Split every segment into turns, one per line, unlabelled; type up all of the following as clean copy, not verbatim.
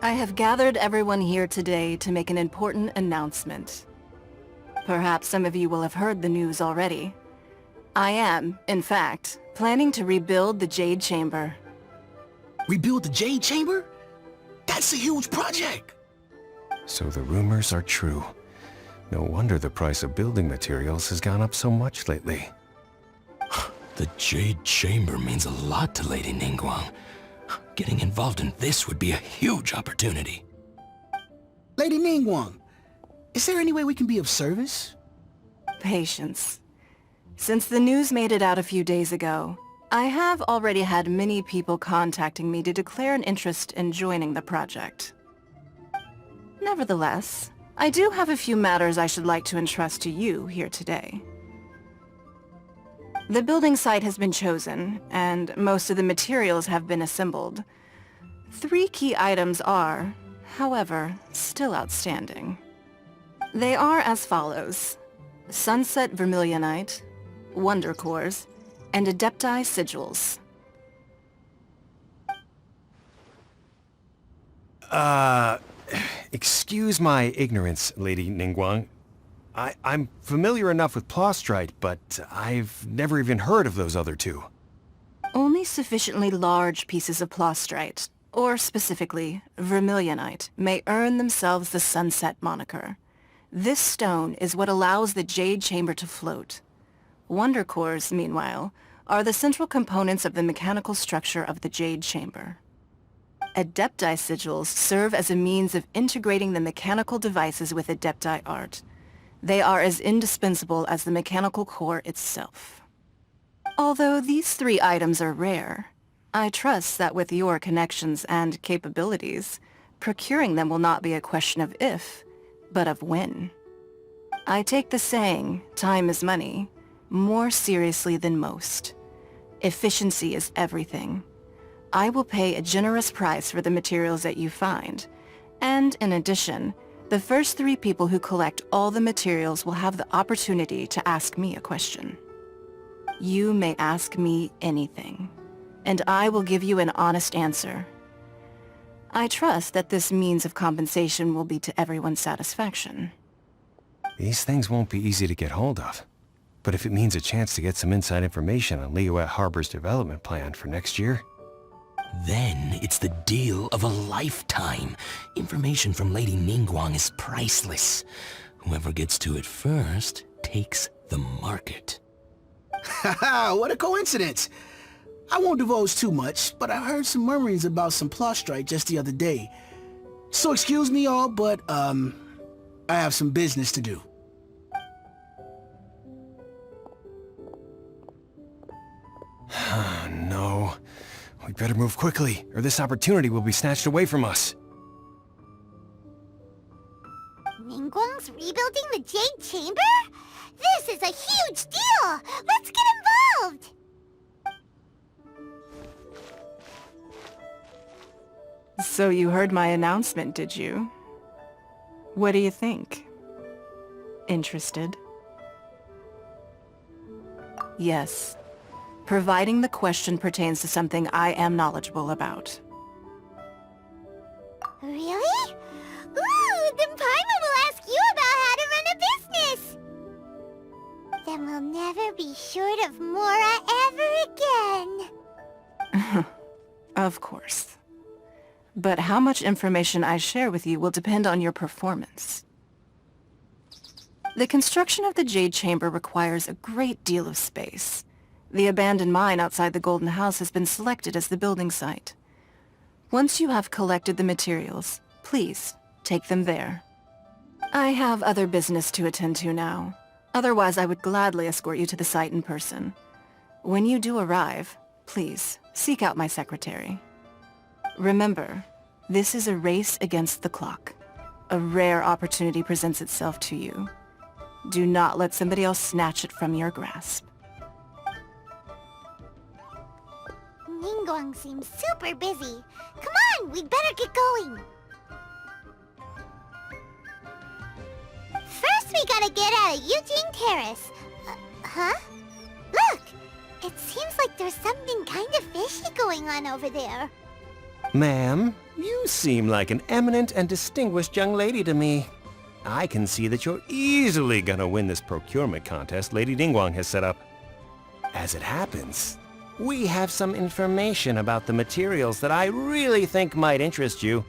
I have gathered everyone here today to make an important announcement. Perhaps some of you will have heard the news already. I am, in fact, planning to rebuild the Jade Chamber.
Rebuild the Jade Chamber? That's a huge project!
So the rumors are true. No wonder the price of building materials has gone up so much lately.
The Jade Chamber means a lot to Lady Ningguang. Getting involved in this would be a huge opportunity.
Lady Ningguang, is there any way we can be of service?
Patience. Since the news made it out a few days ago, I have already had many people contacting me to declare an interest in joining the project. Nevertheless, I do have a few matters I should like to entrust to you here today. The building site has been chosen, and most of the materials have been assembled. 3 key items are, however, still outstanding. They are as follows: Sunset Vermilionite, Wonder Cores, and Adepti Sigils.
Excuse my ignorance, Lady Ningguang. I'm familiar enough with Plostrite, but I've never even heard of those other 2.
Only sufficiently large pieces of Plostrite, or specifically Vermilionite, may earn themselves the Sunset moniker. This stone is what allows the Jade Chamber to float. Wonder Cores, meanwhile, are the central components of the mechanical structure of the Jade Chamber. Adepti Sigils serve as a means of integrating the mechanical devices with Adepti art. They are as indispensable as the mechanical core itself. Although these 3 items are rare, I trust that with your connections and capabilities, procuring them will not be a question of if, but of when. I take the saying, time is money, more seriously than most. Efficiency is everything. I will pay a generous price for the materials that you find, and in addition, the first 3 people who collect all the materials will have the opportunity to ask me a question. You may ask me anything, and I will give you an honest answer. I trust that this means of compensation will be to everyone's satisfaction.
These things won't be easy to get hold of. But if it means a chance to get some inside information on Liyue Harbor's development plan for next year...
Then it's the deal of a lifetime. Information from Lady Ningguang is priceless. Whoever gets to it first takes the market.
Haha, what a coincidence! I won't divulge too much, but I heard some murmurings about some Plostrite just the other day. So excuse me all, but, I have some business to do.
No. We better move quickly, or this opportunity will be snatched away from us.
Ningguang's rebuilding the Jade Chamber? This is a huge deal! Let's get involved!
So you heard my announcement, did you? What do you think? Interested? Yes. Providing the question pertains to something I am knowledgeable about.
Really? Ooh, then Paimon will ask you about how to run a business! Then we'll never be short of Mora ever again.
Of course. But how much information I share with you will depend on your performance. The construction of the Jade Chamber requires a great deal of space. The abandoned mine outside the Golden House has been selected as the building site. Once you have collected the materials, please take them there. I have other business to attend to now. Otherwise, I would gladly escort you to the site in person. When you do arrive, please seek out my secretary. Remember, this is a race against the clock. A rare opportunity presents itself to you. Do not let somebody else snatch it from your grasp.
Ningguang seems super busy. Come on, we'd better get going. First, we gotta get out of Yun Jin Terrace. Huh? Look! It seems like there's something kind of fishy going on over there.
Ma'am, you seem like an eminent and distinguished young lady to me. I can see that you're easily gonna win this procurement contest Lady Ningguang has set up. As it happens, we have some information about the materials that I really think might interest you.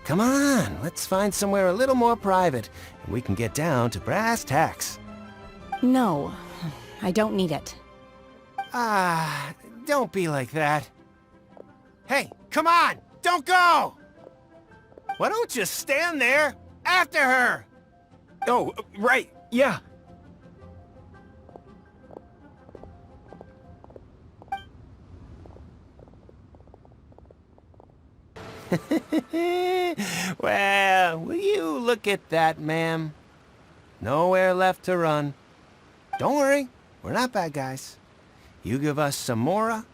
Come on, let's find somewhere a little more private, and we can get down to brass tacks.
No, I don't need it.
Ah, don't be like that. Hey, come on! Don't go! Why don't you stand there after her?
Oh, right, yeah.
Well, will you look at that, ma'am? Nowhere left to run. Don't worry, we're not bad guys. You give us some mora,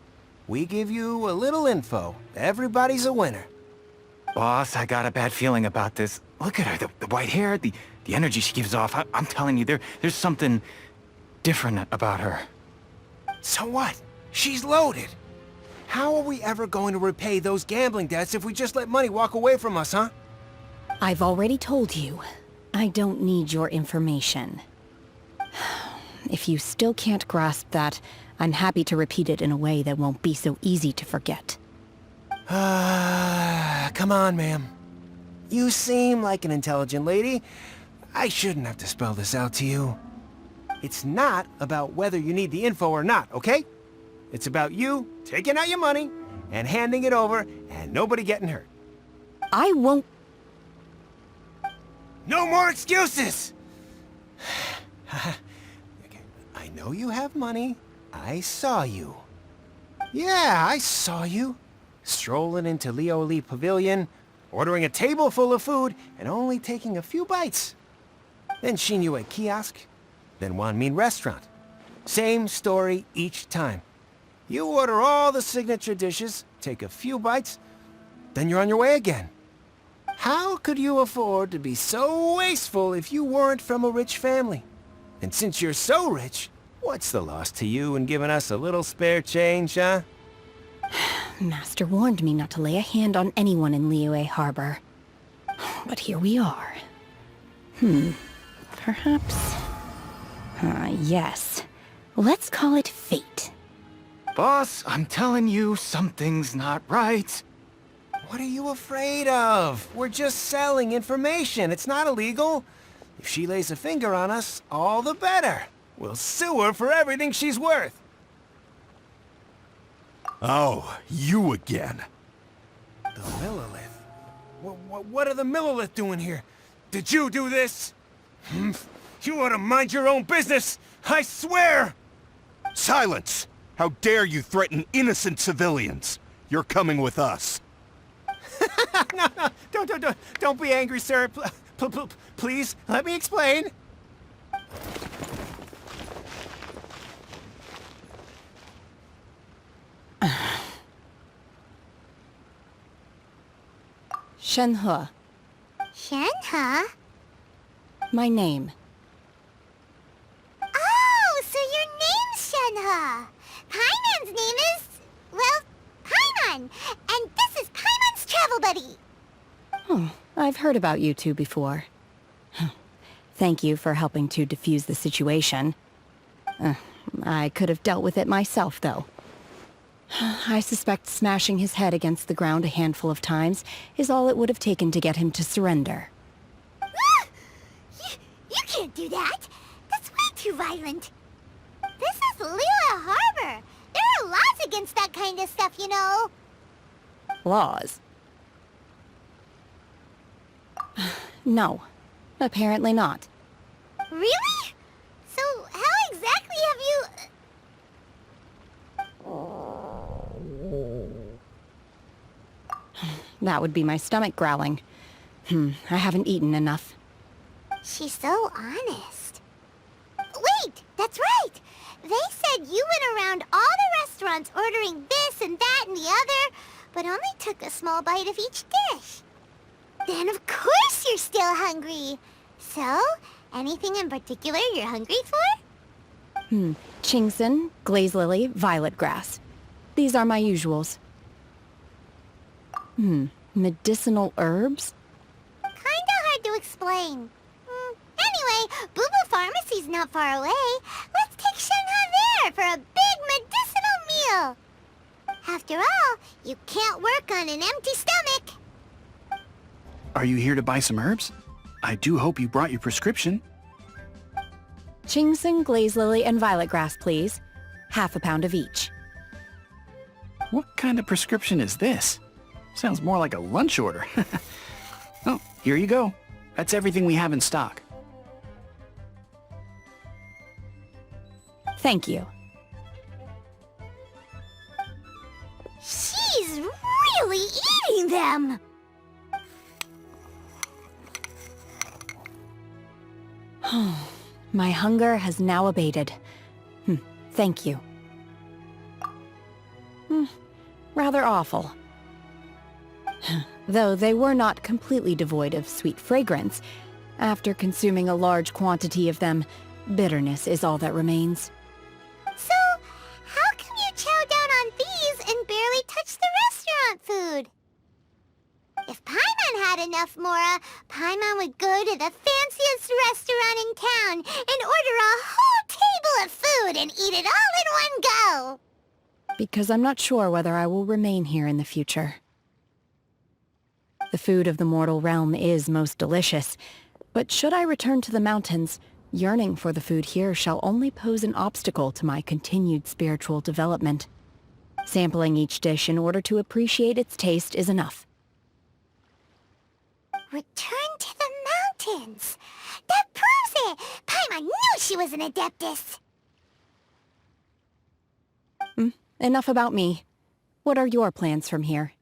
we give you a little info. Everybody's a winner.
Boss, I got a bad feeling about this. Look at her, the white hair, the energy she gives off. I'm telling you, there's something different about her.
So what? She's loaded. How are we ever going to repay those gambling debts if we just let money walk away from us, huh?
I've already told you, I don't need your information. If you still can't grasp that, I'm happy to repeat it in a way that won't be so easy to forget.
Come on, ma'am. You seem like an intelligent lady. I shouldn't have to spell this out to you. It's not about whether you need the info or not, okay? It's about you taking out your money and handing it over and nobody getting hurt.
I won't...
No more excuses! I know you have money. I saw you. Yeah, I saw you. Strolling into Lioli Pavilion, ordering a table full of food, and only taking a few bites. Then Shinyue Kiosk, then Wanmin Restaurant. Same story each time. You order all the signature dishes, take a few bites, then you're on your way again. How could you afford to be so wasteful if you weren't from a rich family? And since you're so rich, what's the loss to you in giving us a little spare change, huh?
Master warned me not to lay a hand on anyone in Liyue Harbor. But here we are. Perhaps... yes. Let's call it fate.
Boss, I'm telling you, something's not right.
What are you afraid of? We're just selling information. It's not illegal. If she lays a finger on us, all the better. We'll sue her for everything she's worth.
Oh, you again.
The Millilith? What are the Millilith doing here? Did you do this? You ought to mind your own business! I swear!
Silence! How dare you threaten innocent civilians? You're coming with us.
No, don't be angry, sir. Please, let me explain.
Shenhe,
Shenhe?
my name.
Oh, so your name's Shenhe. Paimon's name is... well, Paimon. And this is Paimon's travel buddy.
Oh, I've heard about you two before. Thank you for helping to defuse the situation. I could have dealt with it myself, though. I suspect smashing his head against the ground a handful of times is all it would have taken to get him to surrender.
You can't do that. That's way too violent. This is Liyue Harbor. There are laws against that kind of stuff, you know.
Laws? No, apparently not.
Really? So how exactly have you...
That would be my stomach growling. I haven't eaten enough.
She's so honest. Wait, that's right. They said you went around all the restaurants ordering this and that and the other, but only took a small bite of each dish. Then of course you're still hungry. So, anything in particular you're hungry for?
Chingson, glaze lily, violet grass. These are my usuals. Medicinal herbs?
Kinda hard to explain. Anyway, Boo Boo Pharmacy's not far away. Let's take Shenhe there for a big medicinal meal. After all, you can't work on an empty stomach.
Are you here to buy some herbs? I do hope you brought your prescription.
Chingsing, glaze lily, and violet grass, please. Half a pound of each.
What kind of prescription is this? Sounds more like a lunch order. Oh, here you go. That's everything we have in stock.
Thank you.
She's really eating them.
My hunger has now abated. Thank you. Rather awful. Though they were not completely devoid of sweet fragrance, after consuming a large quantity of them, bitterness is all that remains.
So, how come you chow down on these and barely touch the restaurant food? If Paimon had enough, Mora, Paimon would go to the fanciest restaurant in town and order a whole table of food and eat it all in one go.
Because I'm not sure whether I will remain here in the future. The food of the mortal realm is most delicious, but should I return to the mountains, yearning for the food here shall only pose an obstacle to my continued spiritual development. Sampling each dish in order to appreciate its taste is enough.
Return to the mountains. That proves it. Paimon knew she was an Adeptus.
Enough about me. What are your plans from here?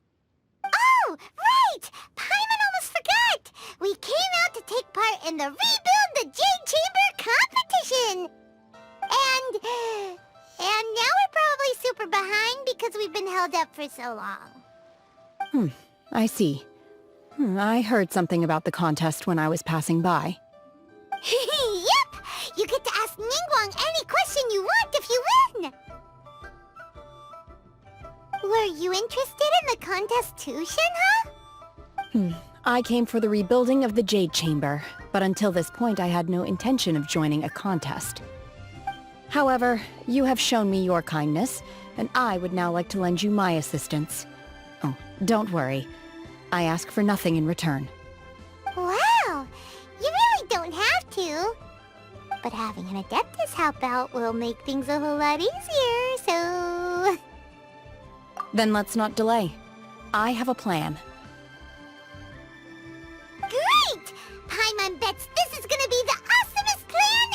Oh, right! Paimon almost forgot! We came out to take part in the Rebuild the Jade Chamber competition! And now we're probably super behind because we've been held up for so long.
I see. I heard something about the contest when I was passing by.
Yep! You get to ask Ningguang any question you want if you win! Were you interested in the contest too, Shenhe?
I came for the rebuilding of the Jade Chamber, but until this point I had no intention of joining a contest. However, you have shown me your kindness, and I would now like to lend you my assistance. Oh, don't worry. I ask for nothing in return.
Wow! You really don't have to. But having an Adeptus help out will make things a whole lot easier, so...
Then let's not delay. I have a plan.
Great! Paimon bets this is gonna be the awesomest plan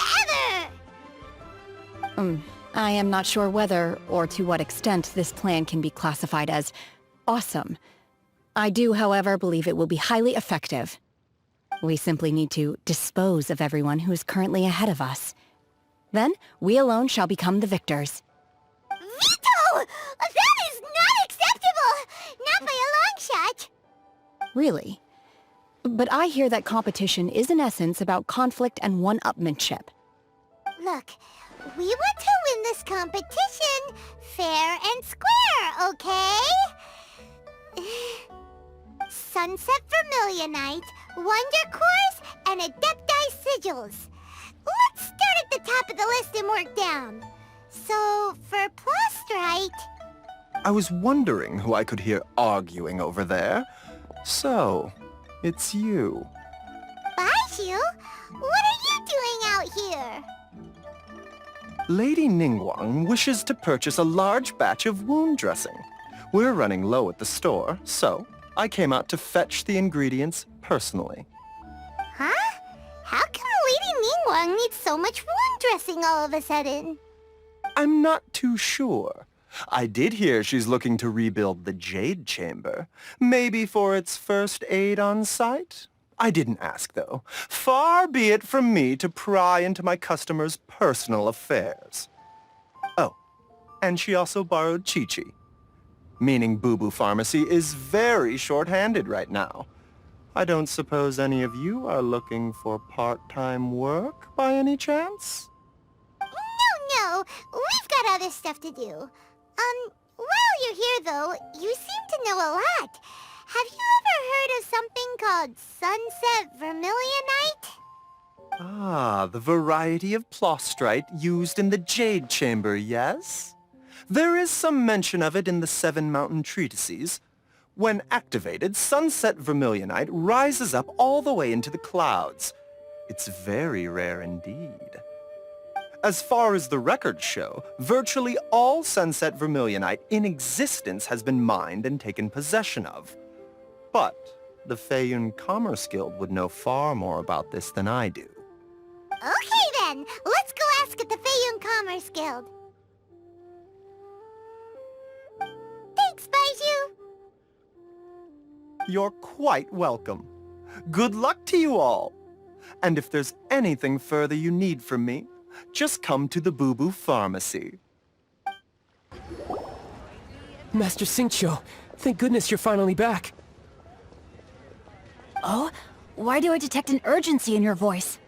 ever!
I am not sure whether, or to what extent, this plan can be classified as awesome. I do, however, believe it will be highly effective. We simply need to dispose of everyone who is currently ahead of us. Then, we alone shall become the victors.
Veto! That is not acceptable! Not by a long shot!
Really? But I hear that competition is in essence about conflict and one-upmanship.
Look, we want to win this competition fair and square, okay? Sunset Vermilionite, Wonder Cores, and Adepti Sigils. Let's start at the top of the list and work down. So, for Plustrite...
I was wondering who I could hear arguing over there. So, it's you.
Baiju? What are you doing out here?
Lady Ningguang wishes to purchase a large batch of wound dressing. We're running low at the store, so I came out to fetch the ingredients personally.
Huh? How come Lady Ningguang needs so much wound dressing all of a sudden?
I'm not too sure. I did hear she's looking to rebuild the Jade Chamber. Maybe for its first aid on site? I didn't ask, though. Far be it from me to pry into my customers' personal affairs. Oh, and she also borrowed Chi-Chi. Meaning Boo Boo Pharmacy is very short-handed right now. I don't suppose any of you are looking for part-time work by any chance?
No, we've got other stuff to do. While you're here though, you seem to know a lot. have you ever heard of something called sunset vermilionite?
Ah, the variety of plostrite used in the Jade Chamber, yes? There is some mention of it in the Seven Mountain Treatises. When activated, sunset vermilionite rises up all the way into the clouds. It's very rare indeed. As far as the records show, virtually all sunset vermilionite in existence has been mined and taken possession of. But the Feiyun Commerce Guild would know far more about this than I do.
Okay then, let's go ask at the Feiyun Commerce Guild. Thanks, Baiju.
You're quite welcome. Good luck to you all. And if there's anything further you need from me, just come to the Boo Boo Pharmacy.
Master Xingqiu, thank goodness you're finally back.
Oh? Why do I detect an urgency in your voice?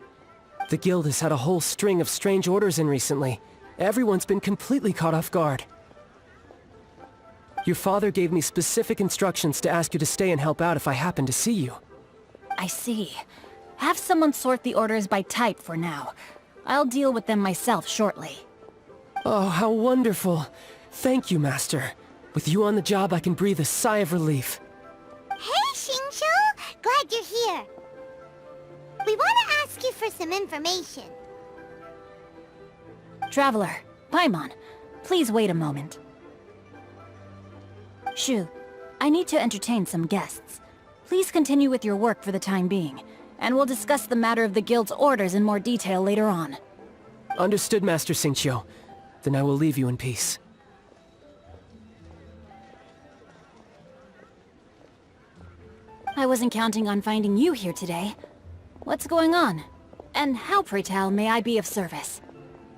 The guild has had a whole string of strange orders in recently. Everyone's been completely caught off guard. Your father gave me specific instructions to ask you to stay and help out if I happen to see you.
I see. Have someone sort the orders by type for now. I'll deal with them myself shortly.
Oh, how wonderful. Thank you, Master. With you on the job, I can breathe a sigh of relief.
Hey, Xingqiu! Glad you're here. We want to ask you for some information.
Traveler, Paimon, please wait a moment. Shu, I need to entertain some guests. Please continue with your work for the time being, and we'll discuss the matter of the guild's orders in more detail later on.
Understood, Master Xingqiu. Then I will leave you in peace.
I wasn't counting on finding you here today. What's going on? And how, pray tell, may I be of service?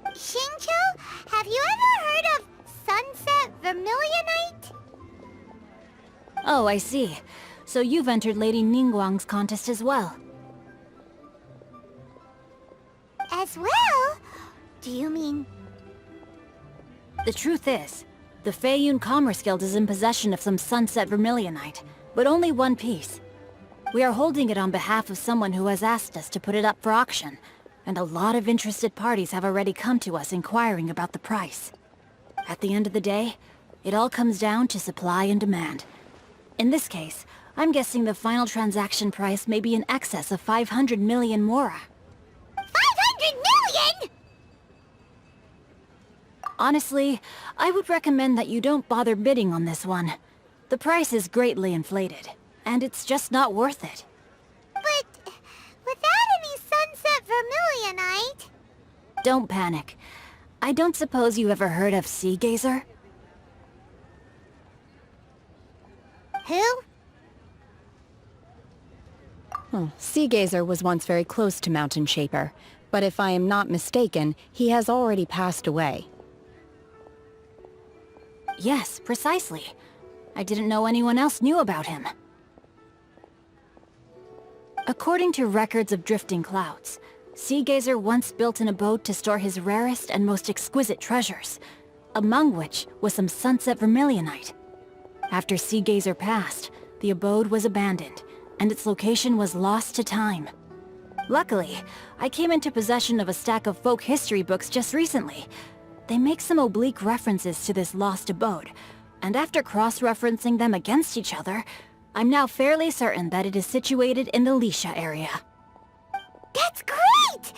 Xingqiu, have you ever heard of sunset vermilionite?
Oh, I see. So you've entered Lady Ningguang's contest as well.
As well? Do you mean...
The truth is, the Feiyun Commerce Guild is in possession of some sunset vermilionite, but only one piece. We are holding it on behalf of someone who has asked us to put it up for auction, and a lot of interested parties have already come to us inquiring about the price. At the end of the day, it all comes down to supply and demand. In this case, I'm guessing the final transaction price may be in excess of 500 million mora.
500 million?!
Honestly, I would recommend that you don't bother bidding on this one. The price is greatly inflated, and it's just not worth it.
But without any sunset vermilionite...
Don't panic. I don't suppose you ever heard of Sea Gazer?
Who?
Sea Gazer was once very close to Mountain Shaper, but if I am not mistaken, he has already passed away. Yes, precisely. I didn't know anyone else knew about him. According to records of drifting clouds, Sea Gazer once built an abode to store his rarest and most exquisite treasures, among which was some sunset vermilionite. After Sea Gazer passed, the abode was abandoned, and its location was lost to time. Luckily, I came into possession of a stack of folk history books just recently. They make some oblique references to this lost abode, and after cross-referencing them against each other, I'm now fairly certain that it is situated in the Lisha area.
That's great!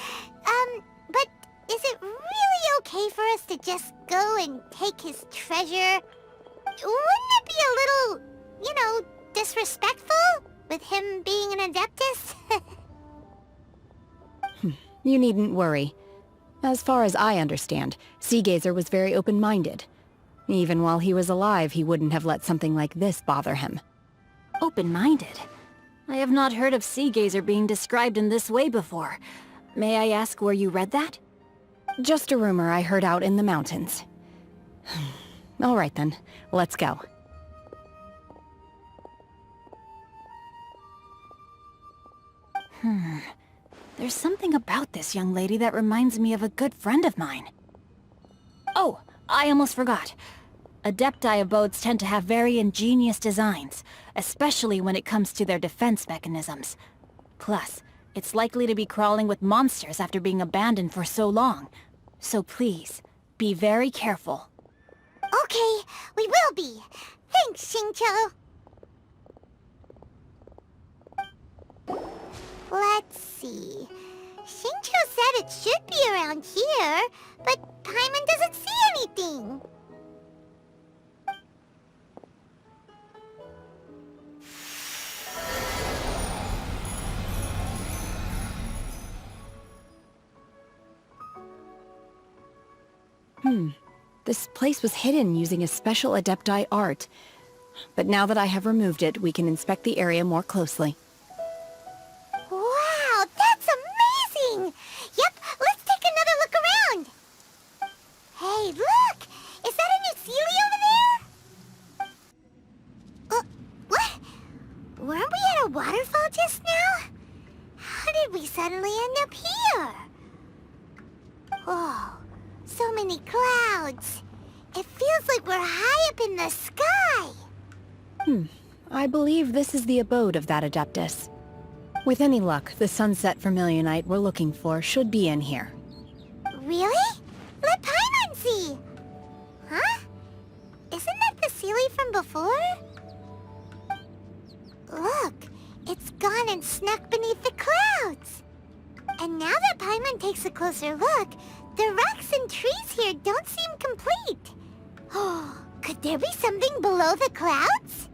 But is it really okay for us to just go and take his treasure? Wouldn't it be a little, disrespectful? With him being an Adeptus?
You needn't worry. As far as I understand, Sea Gazer was very open-minded. Even while he was alive, he wouldn't have let something like this bother him. Open-minded? I have not heard of Sea Gazer being described in this way before. May I ask where you read that? Just a rumor I heard out in the mountains. All right then, let's go. There's something about this young lady that reminds me of a good friend of mine. Oh, I almost forgot.
Adepti abodes tend to have very ingenious designs, especially when it comes to their defense mechanisms. Plus, it's likely to be crawling with monsters after being abandoned for so long. So please, be very careful.
Okay, we will be. Thanks, Xingqiu. Let's see. Xingqiu said it should be around here, but Paimon doesn't see anything.
This place was hidden using a special Adepti art. But now that I have removed it, we can inspect the area more closely.
Wow, that's amazing! Yep, let's take another look around. Hey, look! Is that a new Sealy over there? What? Weren't we at a waterfall just now? How did we suddenly end up here? Oh, so many clouds. It feels like we're high up in the sky.
I believe this is the abode of that Adeptus. With any luck, the sunset vermilionite we're looking for should be in here.
Really? Let Paimon see! Huh? Isn't that the Sealy from before? Look, it's gone and snuck beneath the clouds. And now that Paimon takes a closer look, the rocks and trees here don't seem complete. Oh, could there be something below the clouds?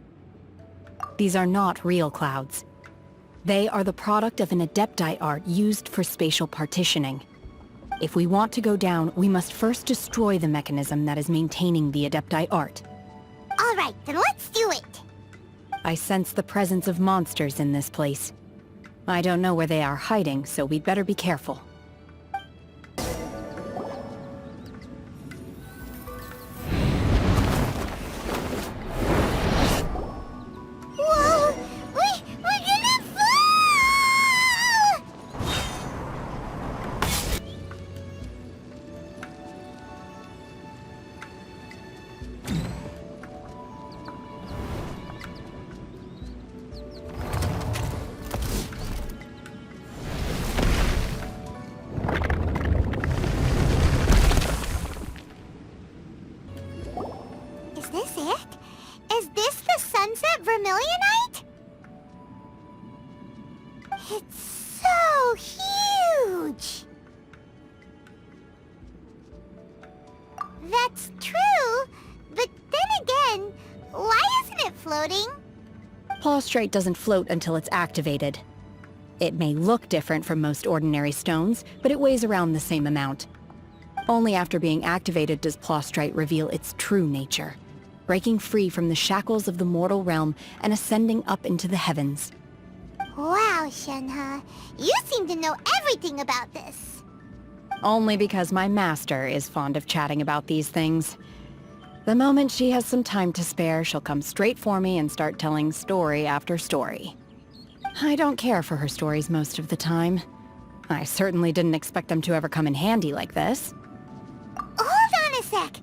These are not real clouds. They are the product of an Adepti art used for spatial partitioning. If we want to go down, we must first destroy the mechanism that is maintaining the Adepti art.
All right, then let's do it.
I sense the presence of monsters in this place. I don't know where they are hiding, so we'd better be careful.
Whoa! We're gonna fall! Is this it? Is this the sunset vermilionite? It's so huge! That's true, but then again, why isn't it floating?
Plaustrite doesn't float until it's activated. It may look different from most ordinary stones, but it weighs around the same amount. Only after being activated does Plaustrite reveal its true nature, breaking free from the shackles of the mortal realm and ascending up into the heavens.
Wow, Shenhe, you seem to know everything about this.
Only because my master is fond of chatting about these things. The moment she has some time to spare, she'll come straight for me and start telling story after story. I don't care for her stories most of the time. I certainly didn't expect them to ever come in handy like this.
Hold on a sec.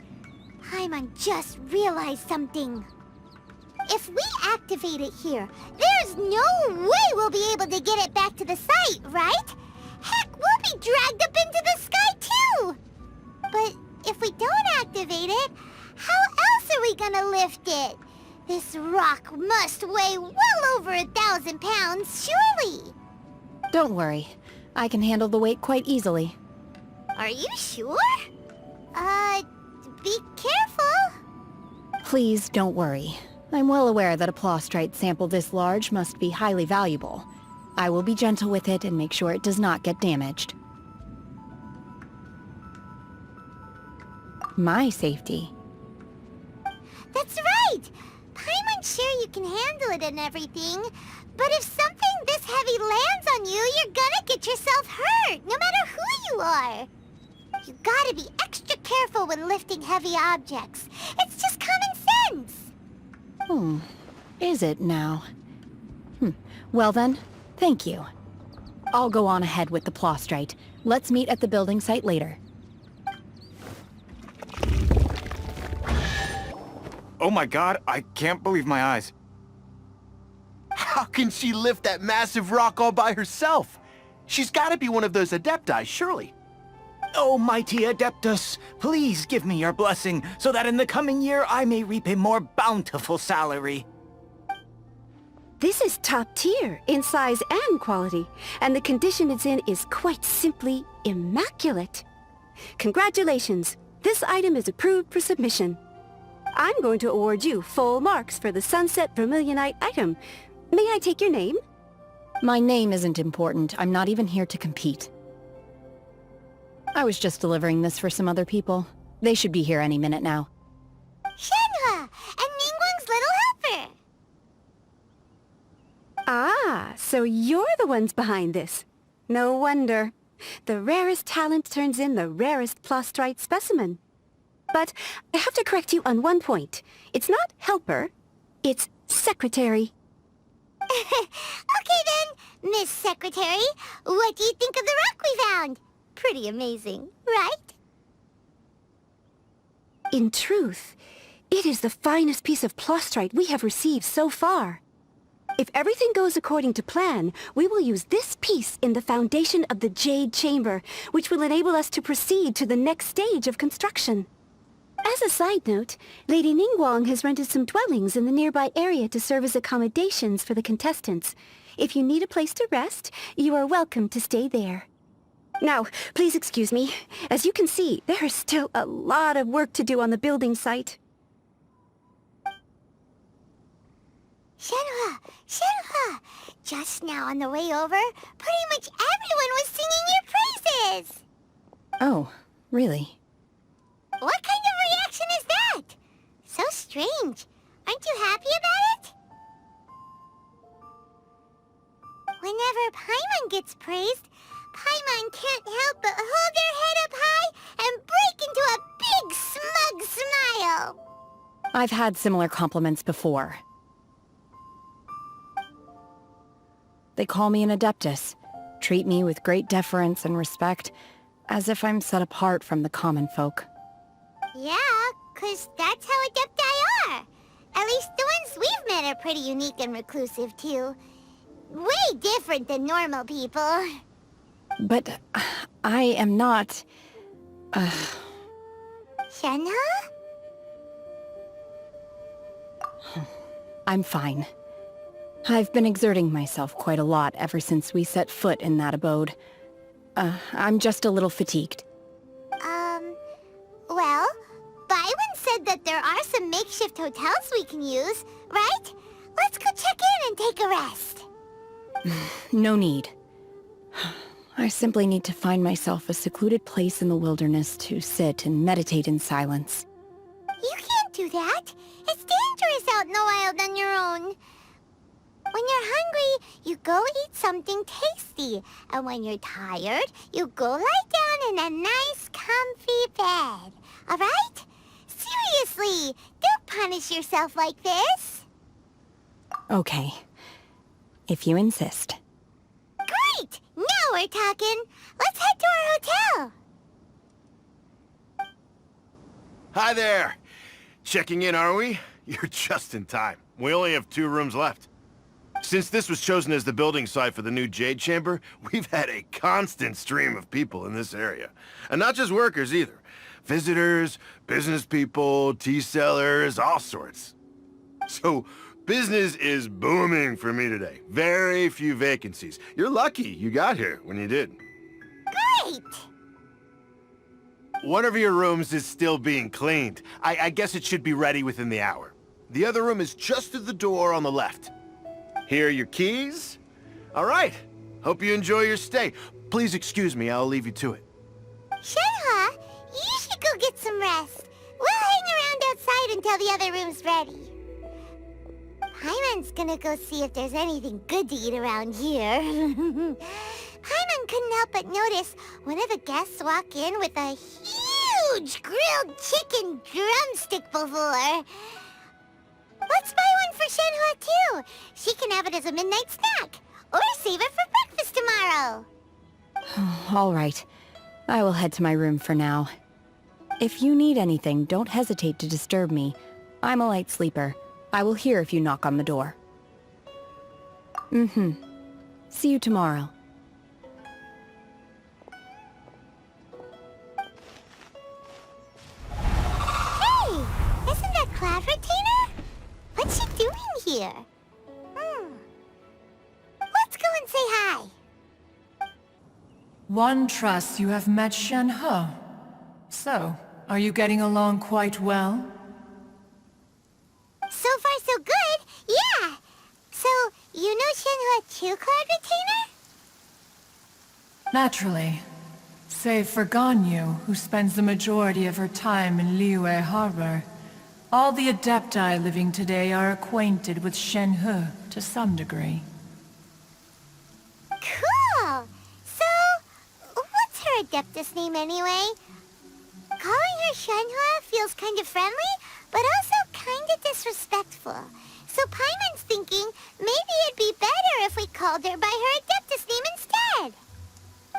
Paimon just realized something. If we activate it here, there's no way we'll be able to get it back to the site, right? Heck, we'll be dragged up into the sky too! But if we don't activate it, how else are we gonna lift it? This rock must weigh well over 1,000 pounds, surely!
Don't worry. I can handle the weight quite easily.
Are you sure? Be careful!
Please don't worry. I'm well aware that a Plaustrite sample this large must be highly valuable. I will be gentle with it and make sure it does not get damaged. My safety.
That's right! Paimon's sure you can handle it and everything, but if something this heavy lands on you, you're gonna get yourself hurt, no matter who you are. You gotta be extra careful when lifting heavy objects. It's just common sense.
Is it now? Well then, thank you. I'll go on ahead with the Plaustrite. Let's meet at the building site later.
Oh my god, I can't believe my eyes.
How can she lift that massive rock all by herself? She's gotta be one of those Adepti, surely.
Oh, mighty Adeptus, please give me your blessing, so that in the coming year I may reap a more bountiful salary.
This is top tier in size and quality, and the condition it's in is quite simply immaculate. Congratulations, this item is approved for submission. I'm going to award you full marks for the Sunset Vermilionite item. May I take your name?
My name isn't important. I'm not even here to compete. I was just delivering this for some other people. They should be here any minute now.
Shenhe! And Ningguang's little helper!
Ah, so you're the ones behind this. No wonder. The rarest talent turns in the rarest Plostrite specimen. But I have to correct you on one point. It's not helper, it's secretary.
Okay then, Miss Secretary, what do you think of the rock we found? Pretty amazing, right?
In truth, it is the finest piece of Plostrite we have received so far. If everything goes according to plan, we will use this piece in the foundation of the Jade Chamber, which will enable us to proceed to the next stage of construction. As a side note, Lady Ningguang has rented some dwellings in the nearby area to serve as accommodations for the contestants. If you need a place to rest, you are welcome to stay there. Now, please excuse me. As you can see, there is still a lot of work to do on the building site.
Shenhe! Shenhe! Just now on the way over, pretty much everyone was singing your praises!
Oh, really?
What kind of reaction is that? So strange. Aren't you happy about it? Whenever Paimon gets praised, Paimon can't help but hold their head up high and break into a big smug smile.
I've had similar compliments before. They call me an Adeptus, treat me with great deference and respect, as if I'm set apart from the common folk.
Yeah, 'cause that's how Adepti are. At least the ones we've met are pretty unique and reclusive, too. Way different than normal people.
But I am not...
Shenhe?
I'm fine. I've been exerting myself quite a lot ever since we set foot in that abode. I'm just a little fatigued.
Well, Byron said that there are some makeshift hotels we can use, right? Let's go check in and take a rest.
No need. I simply need to find myself a secluded place in the wilderness to sit and meditate in silence.
You can't do that. It's dangerous out in the wild on your own. When you're hungry, you go eat something tasty. And when you're tired, you go lie down in a nice, comfy bed. All right? Seriously, don't punish yourself like this.
Okay. If you insist.
Great! Now we're talking. Let's head to our hotel.
Hi there. Checking in, are we? You're just in time. We only have 2 rooms left. Since this was chosen as the building site for the new Jade Chamber, we've had a constant stream of people in this area. And not just workers either. Visitors, business people, tea sellers, all sorts. So, business is booming for me today. Very few vacancies. You're lucky you got here when you did.
Great!
One of your rooms is still being cleaned. I guess it should be ready within the hour. The other room is just at the door on the left. Here are your keys. All right. Hope you enjoy your stay. Please excuse me, I'll leave you to it.
Shenhe, you should go get some rest. We'll hang around outside until the other room's ready. Paimon's gonna go see if there's anything good to eat around here. Paimon couldn't help but notice one of the guests walk in with a huge grilled chicken drumstick before. Let's buy one for Shenhe too. She can have it as a midnight snack. Or save it for breakfast tomorrow.
All right. I will head to my room for now. If you need anything, don't hesitate to disturb me. I'm a light sleeper. I will hear if you knock on the door. See you tomorrow.
Hey! Isn't that Cloud Retainer? What's she doing here? Let's go and say hi.
One trusts you have met Shenhe. So, are you getting along quite well?
So far so good, yeah! So, you know Shenhe too, Cloud Retainer?
Naturally. Save for Ganyu, who spends the majority of her time in Liyue Harbor. All the Adepti living today are acquainted with Shenhe to some degree.
Cool! So, what's her Adeptus name anyway? Calling her Shenhe feels kind of friendly, but also kind of disrespectful. So Paimon's thinking maybe it'd be better if we called her by her Adeptus name instead.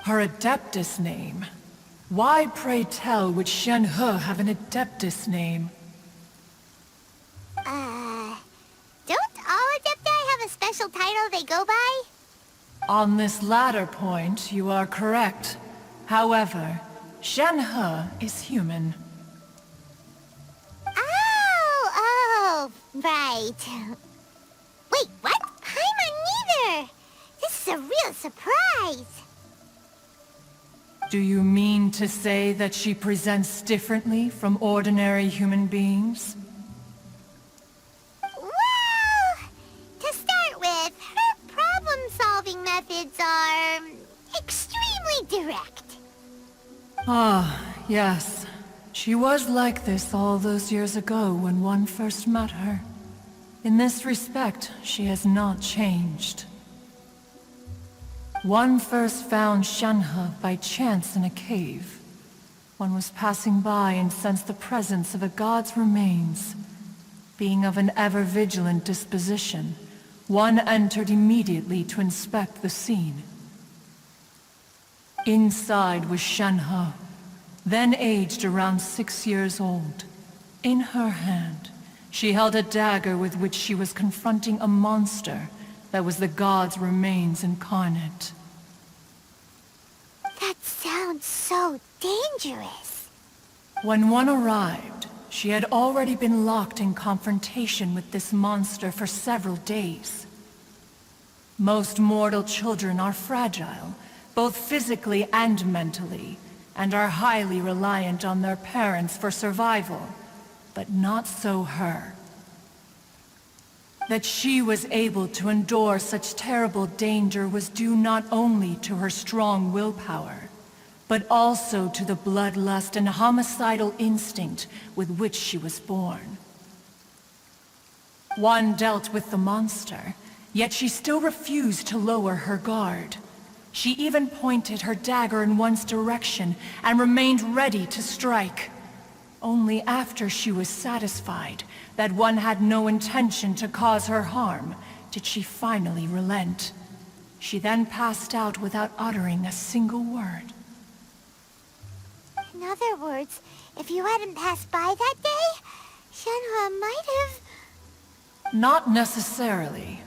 Her Adeptus name? Why, pray tell, would Shenhe have an Adeptus name?
Don't all Adepti have a special title they go by?
On this latter point, you are correct. However, Shenhe is human.
Oh, right. Wait, what? Paimon neither! This is a real surprise!
Do you mean to say that she presents differently from ordinary human beings?
Well, to start with, her problem-solving methods are extremely direct.
Ah, yes. She was like this all those years ago when one first met her. In this respect, she has not changed. One first found Shenhe by chance in a cave. One was passing by and sensed the presence of a god's remains. Being of an ever-vigilant disposition, one entered immediately to inspect the scene. Inside was Shenhe, then aged around 6 years old. In her hand, she held a dagger with which she was confronting a monster that was the god's remains incarnate.
That sounds so dangerous.
When one arrived, she had already been locked in confrontation with this monster for several days. Most mortal children are fragile, both physically and mentally, and are highly reliant on their parents for survival, but not so her. That she was able to endure such terrible danger was due not only to her strong willpower, but also to the bloodlust and homicidal instinct with which she was born. One dealt with the monster, yet she still refused to lower her guard. She even pointed her dagger in one's direction and remained ready to strike. Only after she was satisfied that one had no intention to cause her harm did she finally relent. She then passed out without uttering a single word.
In other words, if you hadn't passed by that day, Shenhe might have...
Not necessarily.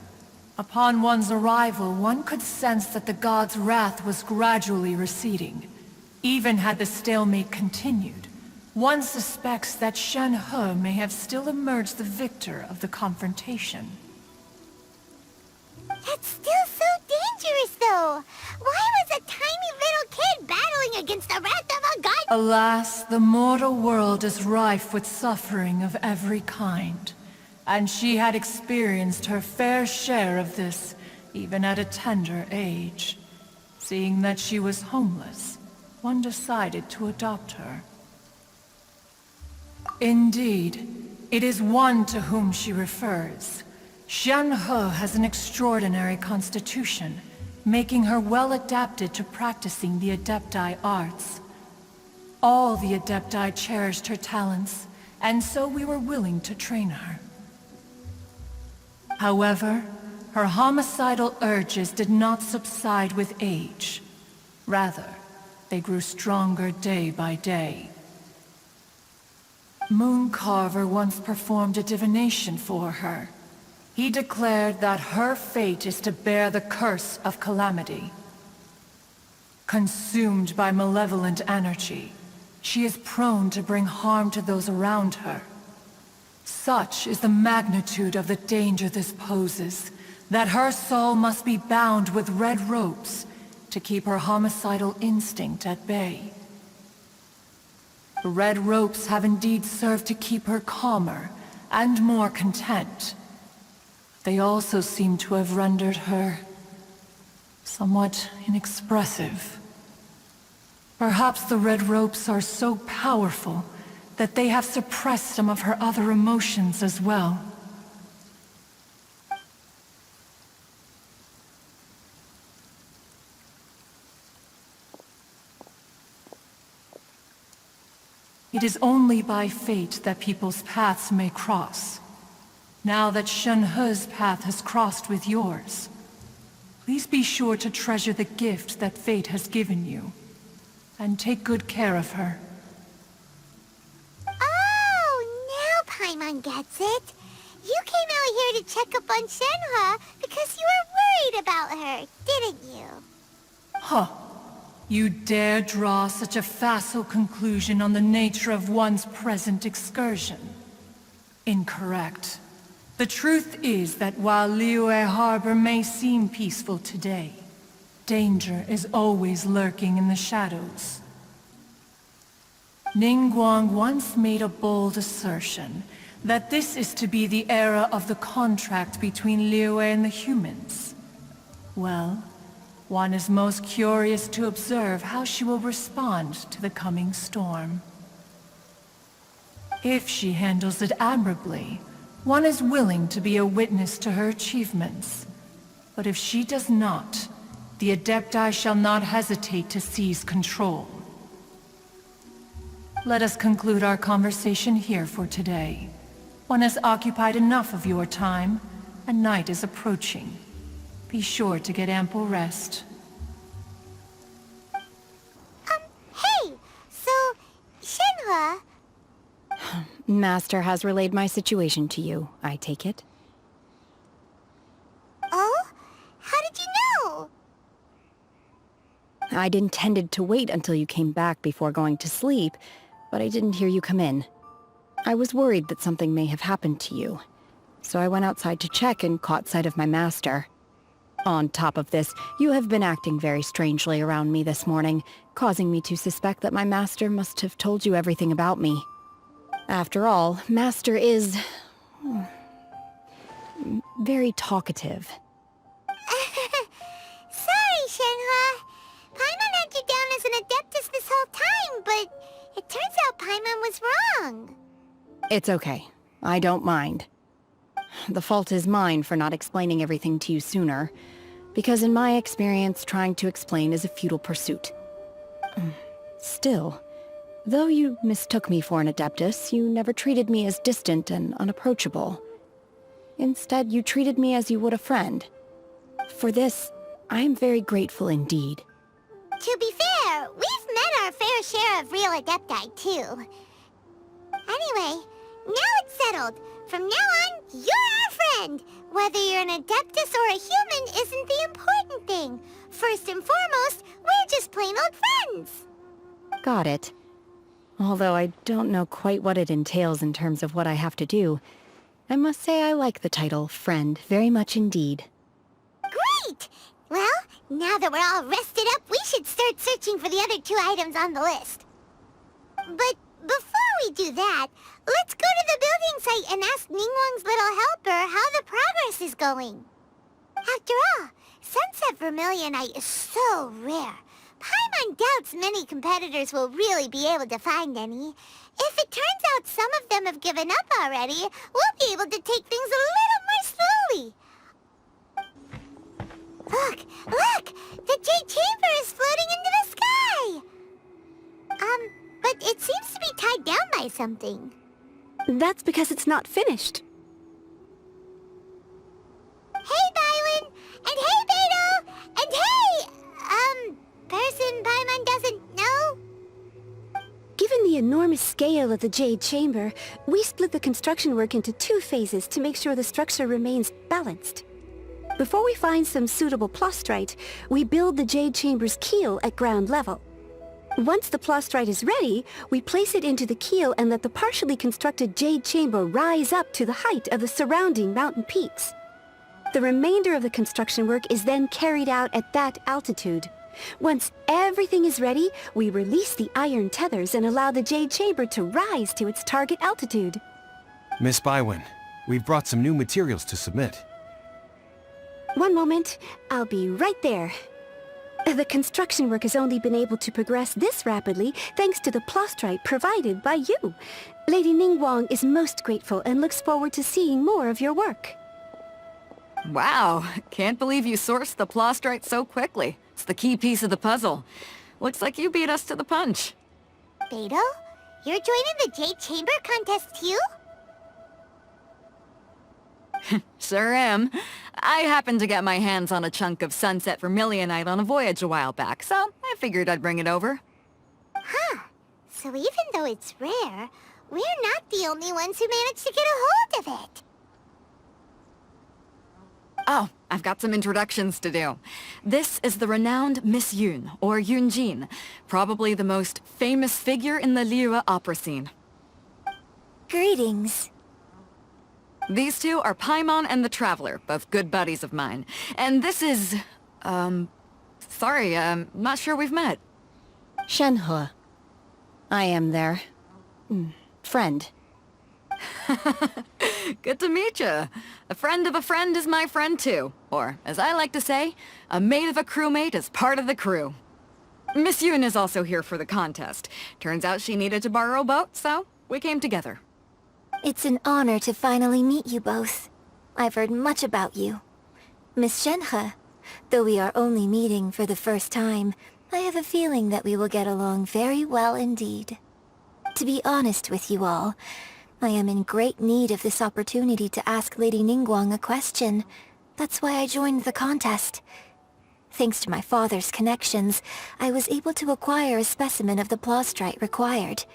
Upon one's arrival, one could sense that the god's wrath was gradually receding. Even had the stalemate continued, one suspects that Shenhe may have still emerged the victor of the confrontation.
That's still so dangerous, though. Why was a tiny little kid battling against the wrath of a god?
Alas, the mortal world is rife with suffering of every kind. And she had experienced her fair share of this, even at a tender age. Seeing that she was homeless, one decided to adopt her. Indeed, it is one to whom she refers. Shenhe has an extraordinary constitution, making her well adapted to practicing the Adepti arts. All the Adepti cherished her talents, and so we were willing to train her. However, her homicidal urges did not subside with age. Rather, they grew stronger day by day. Mooncarver once performed a divination for her. He declared that her fate is to bear the curse of calamity. Consumed by malevolent energy, she is prone to bring harm to those around her. Such is the magnitude of the danger this poses, that her soul must be bound with red ropes to keep her homicidal instinct at bay. The red ropes have indeed served to keep her calmer and more content. They also seem to have rendered her somewhat inexpressive. Perhaps the red ropes are so powerful that they have suppressed some of her other emotions as well. It is only by fate that people's paths may cross. Now that Shenhe's path has crossed with yours, please be sure to treasure the gift that fate has given you, and take good care of her.
Oh, now Paimon gets it. You came out here to check up on Shenhe because you were worried about her, didn't you?
Huh. You dare draw such a facile conclusion on the nature of one's present excursion? Incorrect. The truth is that while Liyue Harbor may seem peaceful today, danger is always lurking in the shadows. Ningguang once made a bold assertion that this is to be the era of the contract between Liyue and the humans. Well, one is most curious to observe how she will respond to the coming storm. If she handles it admirably, one is willing to be a witness to her achievements. But if she does not, the Adepti shall not hesitate to seize control. Let us conclude our conversation here for today. One has occupied enough of your time, and night is approaching. Be sure to get ample rest.
Hey! So, Shenhe...
Master has relayed my situation to you, I take it.
Oh? How did you know?
I'd intended to wait until you came back before going to sleep, but I didn't hear you come in. I was worried that something may have happened to you, so I went outside to check and caught sight of my master. On top of this, you have been acting very strangely around me this morning, causing me to suspect that my master must have told you everything about me. After all, Master is... very talkative.
Sorry, Shenhe. Paimon had you down as an Adeptus this whole time, but it turns out Paimon was wrong.
It's okay. I don't mind. The fault is mine for not explaining everything to you sooner, because in my experience, trying to explain is a futile pursuit. Still, though you mistook me for an Adeptus, you never treated me as distant and unapproachable. Instead, you treated me as you would a friend. For this, I am very grateful indeed.
To be fair, we've met our fair share of real Adepti, too. Anyway, now it's settled. From now on, you're our friend. Whether you're an Adeptus or a human isn't the important thing. First and foremost, we're just plain old friends.
Got it. Although I don't know quite what it entails in terms of what I have to do, I must say I like the title Friend very much indeed.
Great! Well, now that we're all rested up, we should start searching for the other 2 items on the list. But before we do that, let's go to the building site and ask Ningguang's little helper how the progress is going. After all, Sunset Vermilionite is so rare. Paimon doubts many competitors will really be able to find any. If it turns out some of them have given up already, we'll be able to take things a little more slowly. Look! Look! The Jade Chamber is floating into the sky! But it seems to be tied down by something.
That's because it's not finished.
Hey, Bylin! And hey, Beto! And hey, person Paimon doesn't know?
Given the enormous scale of the Jade Chamber, we split the construction work into 2 phases to make sure the structure remains balanced. Before we find some suitable plastrite, we build the Jade Chamber's keel at ground level. Once the plastrite is ready, we place it into the keel and let the partially constructed Jade Chamber rise up to the height of the surrounding mountain peaks. The remainder of the construction work is then carried out at that altitude. Once everything is ready, we release the iron tethers and allow the Jade Chamber to rise to its target altitude.
Miss Bywin, we've brought some new materials to submit.
One moment, I'll be right there. The construction work has only been able to progress this rapidly thanks to the plastrite provided by you. Lady Ningguang is most grateful and looks forward to seeing more of your work.
Wow, can't believe you sourced the plastrite so quickly. It's the key piece of the puzzle. Looks like you beat us to the punch.
Beto, you're joining the Jade Chamber contest too?
Sure am. I happened to get my hands on a chunk of sunset vermilionite on a voyage a while back, so I figured I'd bring it over.
Huh. So even though it's rare, we're not the only ones who managed to get a hold of it.
Oh, I've got some introductions to do. This is the renowned Miss Yun, or Yun Jin, probably the most famous figure in the Liyue opera scene.
Greetings.
These two are Paimon and the Traveler, both good buddies of mine. And this is... sorry, not sure we've met.
Shenhe. I am their... friend.
Good to meet you. A friend of a friend is my friend too. Or, as I like to say, a mate of a crewmate is part of the crew. Miss Yun is also here for the contest. Turns out she needed to borrow a boat, so we came together.
It's an honor to finally meet you both. I've heard much about you. Miss Shenhe, though we are only meeting for the first time, I have a feeling that we will get along very well indeed. To be honest with you all, I am in great need of this opportunity to ask Lady Ningguang a question. That's why I joined the contest. Thanks to my father's connections, I was able to acquire a specimen of the plastrite required.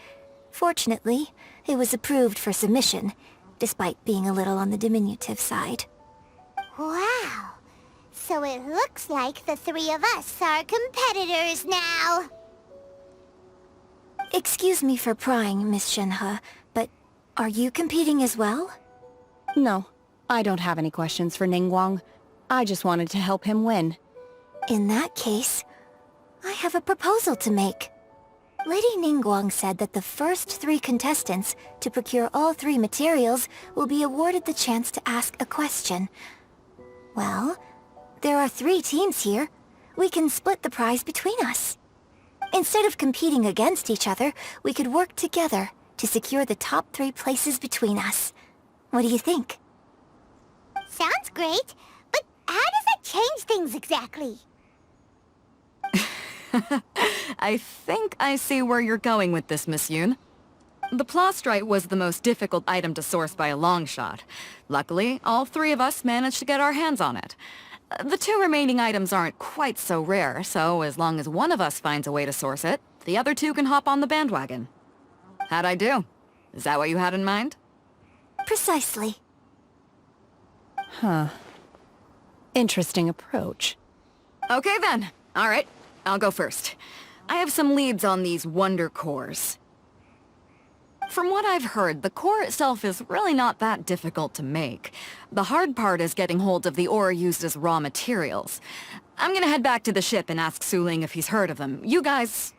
Fortunately, it was approved for submission, despite being a little on the diminutive side. Wow! So it looks like the 3 of us are competitors now! Excuse me for prying, Miss Shenhe, but are you competing as well?
No, I don't have any questions for Ningguang. I just wanted to help him win.
In that case, I have a proposal to make. Lady Ningguang said that the first 3 contestants to procure all 3 materials will be awarded the chance to ask a question. Well, there are 3 teams here. We can split the prize between us. Instead of competing against each other, we could work together to secure the top 3 places between us. What do you think? Sounds great, but how does that change things exactly?
I think I see where you're going with this, Miss Yun. The plastrite was the most difficult item to source by a long shot. Luckily, all 3 of us managed to get our hands on it. The 2 remaining items aren't quite so rare, so as long as one of us finds a way to source it, the other 2 can hop on the bandwagon. How'd I do? Is that what you had in mind?
Precisely.
Huh. Interesting approach.
Okay then. All right. I'll go first. I have some leads on these wonder cores. From what I've heard, the core itself is really not that difficult to make. The hard part is getting hold of the ore used as raw materials. I'm gonna head back to the ship and ask Suling if he's heard of them. You guys...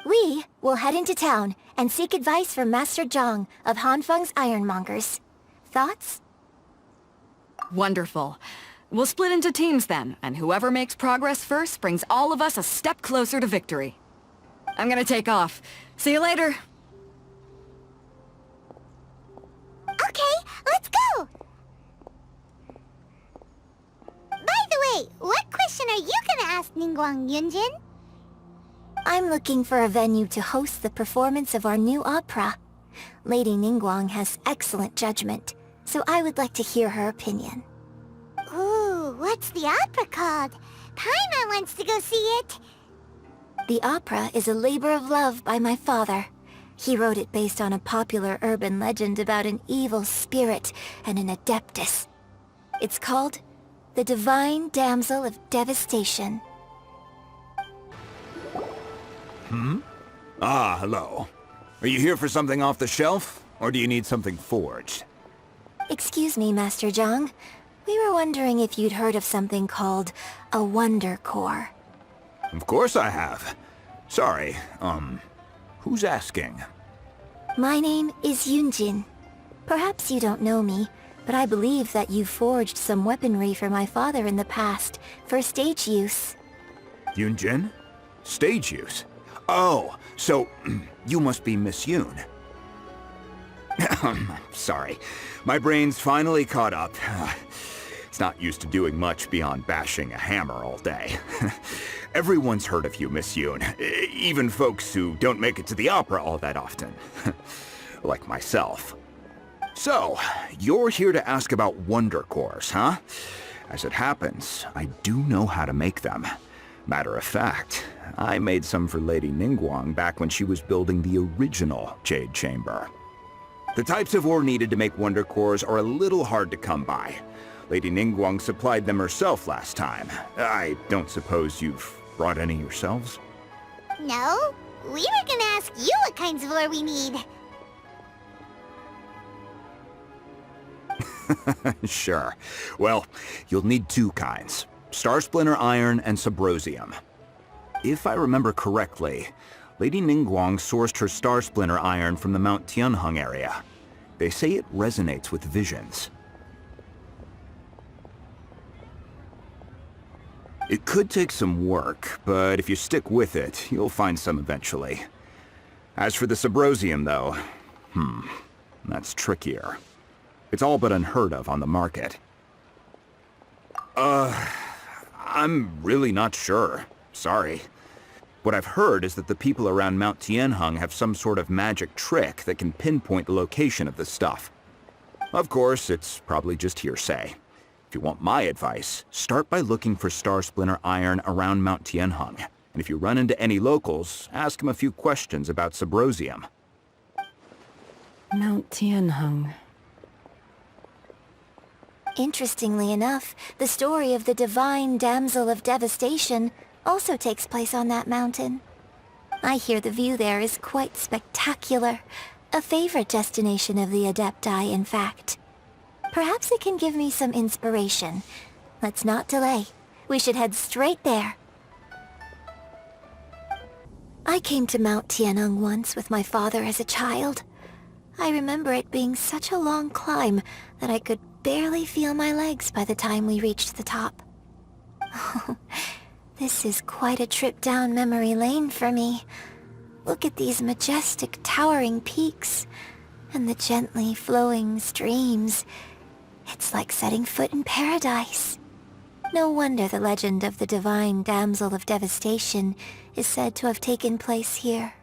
We will head into town and seek advice from Master Zhang of Hanfeng's Ironmongers. Thoughts?
Wonderful. We'll split into teams then, and whoever makes progress first brings all of us a step closer to victory. I'm gonna take off. See you later.
Okay, let's go! By the way, what question are you gonna ask Ningguang, Yun Jin? I'm looking for a venue to host the performance of our new opera. Lady Ningguang has excellent judgment, so I would like to hear her opinion. Ooh, what's the opera called? Paimon wants to go see it. The opera is a labor of love by my father. He wrote it based on a popular urban legend about an evil spirit and an Adeptus. It's called The Divine Damsel of Devastation.
Ah, hello. Are you here for something off the shelf, or do you need something forged?
Excuse me, Master Zhang. We were wondering if you'd heard of something called a Wonder Core.
Of course I have. Sorry, who's asking?
My name is Yun Jin. Perhaps you don't know me, but I believe that you forged some weaponry for my father in the past, for stage use.
Yun Jin? Stage use? Oh, so you must be Miss Yun. Sorry, my brain's finally caught up. It's not used to doing much beyond bashing a hammer all day. Everyone's heard of you, Miss Yun. Even folks who don't make it to the opera all that often. Like myself. So, you're here to ask about Wonder Cores, huh? As it happens, I do know how to make them. Matter of fact, I made some for Lady Ningguang back when she was building the original Jade Chamber. The types of ore needed to make Wonder Cores are a little hard to come by. Lady Ningguang supplied them herself last time. I don't suppose you've brought any yourselves?
No, we were gonna ask you what kinds of ore we need.
Sure. Well, you'll need two kinds. Star Splinter Iron and Subrosium. If I remember correctly, Lady Ningguang sourced her Star Splinter Iron from the Mount Tianheng area. They say it resonates with visions. It could take some work, but if you stick with it, you'll find some eventually. As for the Subrosium, though, that's trickier. It's all but unheard of on the market. I'm really not sure. Sorry. What I've heard is that the people around Mount Tianheng have some sort of magic trick that can pinpoint the location of the stuff. Of course, it's probably just hearsay. If you want my advice, start by looking for Star Splinter Iron around Mount Tianheng. And if you run into any locals, ask them a few questions about Subrosium.
Mount Tianheng.
Interestingly enough, the story of the Divine Damsel of Devastation also takes place on that mountain. I hear the view there is quite spectacular. A favorite destination of the Adepti, in fact. Perhaps it can give me some inspiration. Let's not delay. We should head straight there. I came to Mount Tianheng once with my father as a child. I remember it being such a long climb that I could barely feel my legs by the time we reached the top. This is quite a trip down memory lane for me. Look at these majestic towering peaks and the gently flowing streams. It's like setting foot in paradise. No wonder the legend of the Divine Damsel of Devastation is said to have taken place here.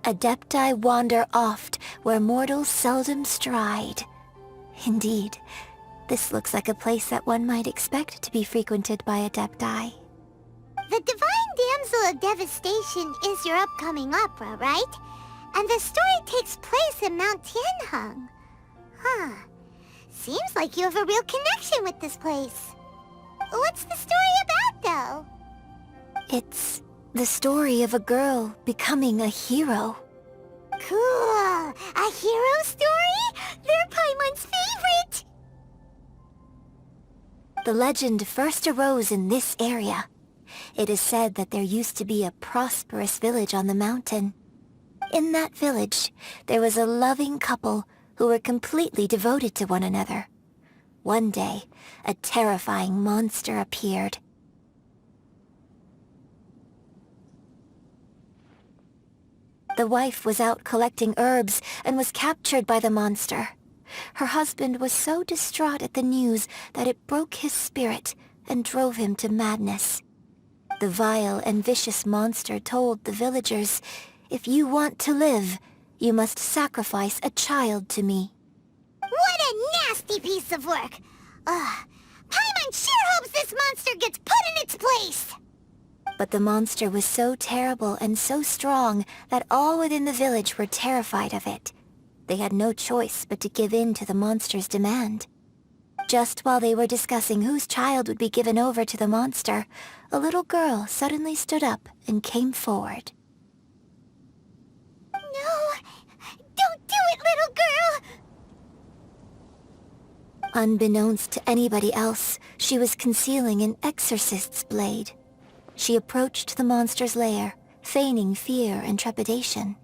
Adepti wander oft where mortals seldom stride. Indeed, this looks like a place that one might expect to be frequented by Adepti. The Divine Damsel of Devastation is your upcoming opera, right? And the story takes place in Mount Tianheng. Huh. Seems like you have a real connection with this place. What's the story about, though? It's the story of a girl becoming a hero. Cool! A hero story? They're Paimon's favorite! The legend first arose in this area. It is said that there used to be a prosperous village on the mountain. In that village, there was a loving couple who were completely devoted to one another. One day, a terrifying monster appeared. The wife was out collecting herbs and was captured by the monster. Her husband was so distraught at the news that it broke his spirit and drove him to madness. The vile and vicious monster told the villagers, "If you want to live, you must sacrifice a child to me." What a nasty piece of work! Paimon sure hopes this monster gets put in its place! But the monster was so terrible and so strong that all within the village were terrified of it. They had no choice but to give in to the monster's demand. Just while they were discussing whose child would be given over to the monster, a little girl suddenly stood up and came forward.
No! Don't do it, little girl!
Unbeknownst to anybody else, she was concealing an exorcist's blade. She approached the monster's lair, feigning fear and trepidation.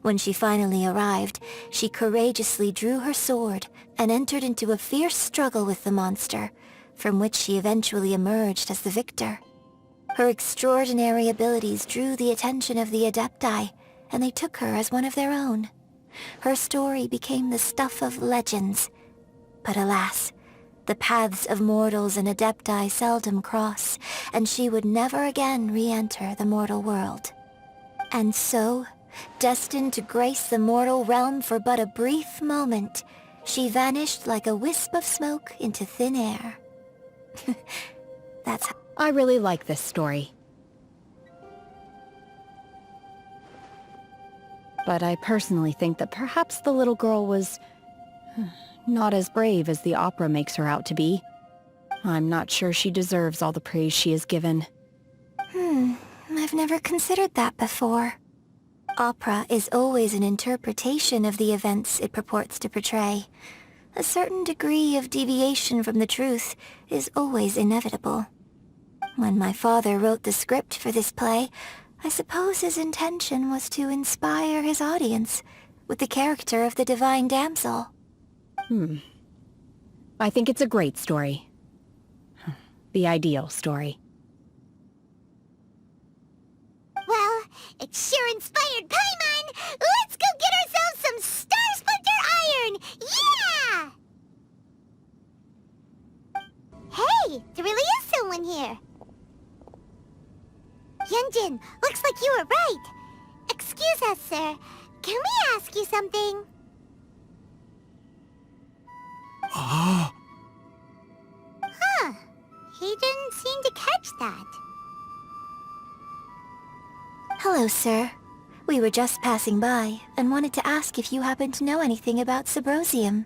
When she finally arrived, she courageously drew her sword and entered into a fierce struggle with the monster, from which she eventually emerged as the victor. Her extraordinary abilities drew the attention of the Adepti, and they took her as one of their own. Her story became the stuff of legends. But alas, the paths of mortals and Adepti seldom cross, and she would never again re-enter the mortal world. And so, destined to grace the mortal realm for but a brief moment, she vanished like a wisp of smoke into thin air. That's how...
I really like this story. But I personally think that perhaps the little girl was not as brave as the opera makes her out to be. I'm not sure she deserves all the praise she is given.
I've never considered that before. Opera is always an interpretation of the events it purports to portray. A certain degree of deviation from the truth is always inevitable. When my father wrote the script for this play, I suppose his intention was to inspire his audience with the character of the divine damsel.
I think it's a great story. The ideal story.
Well, it sure inspired Paimon! Let's go get ourselves some Star Splinter Iron! Yeah! Hey, there really is someone here. Yun Jin, looks like you were right. Excuse us, sir. Can we ask you something? Huh. He didn't seem to catch that.
Hello, sir. We were just passing by and wanted to ask if you happen to know anything about Subrosium.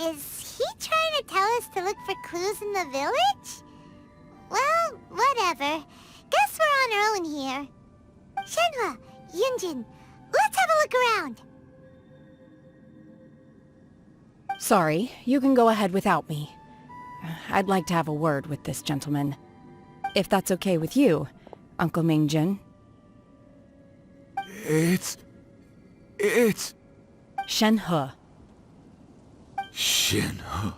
Is he trying to tell us to look for clues in the village? Well, whatever. Guess we're on our own here. Shenhe, Yun Jin, let's have a look around.
Sorry, you can go ahead without me. I'd like to have a word with this gentleman. If that's okay with you, Uncle Mingjin.
It's...
Shenhe.
Shenhe.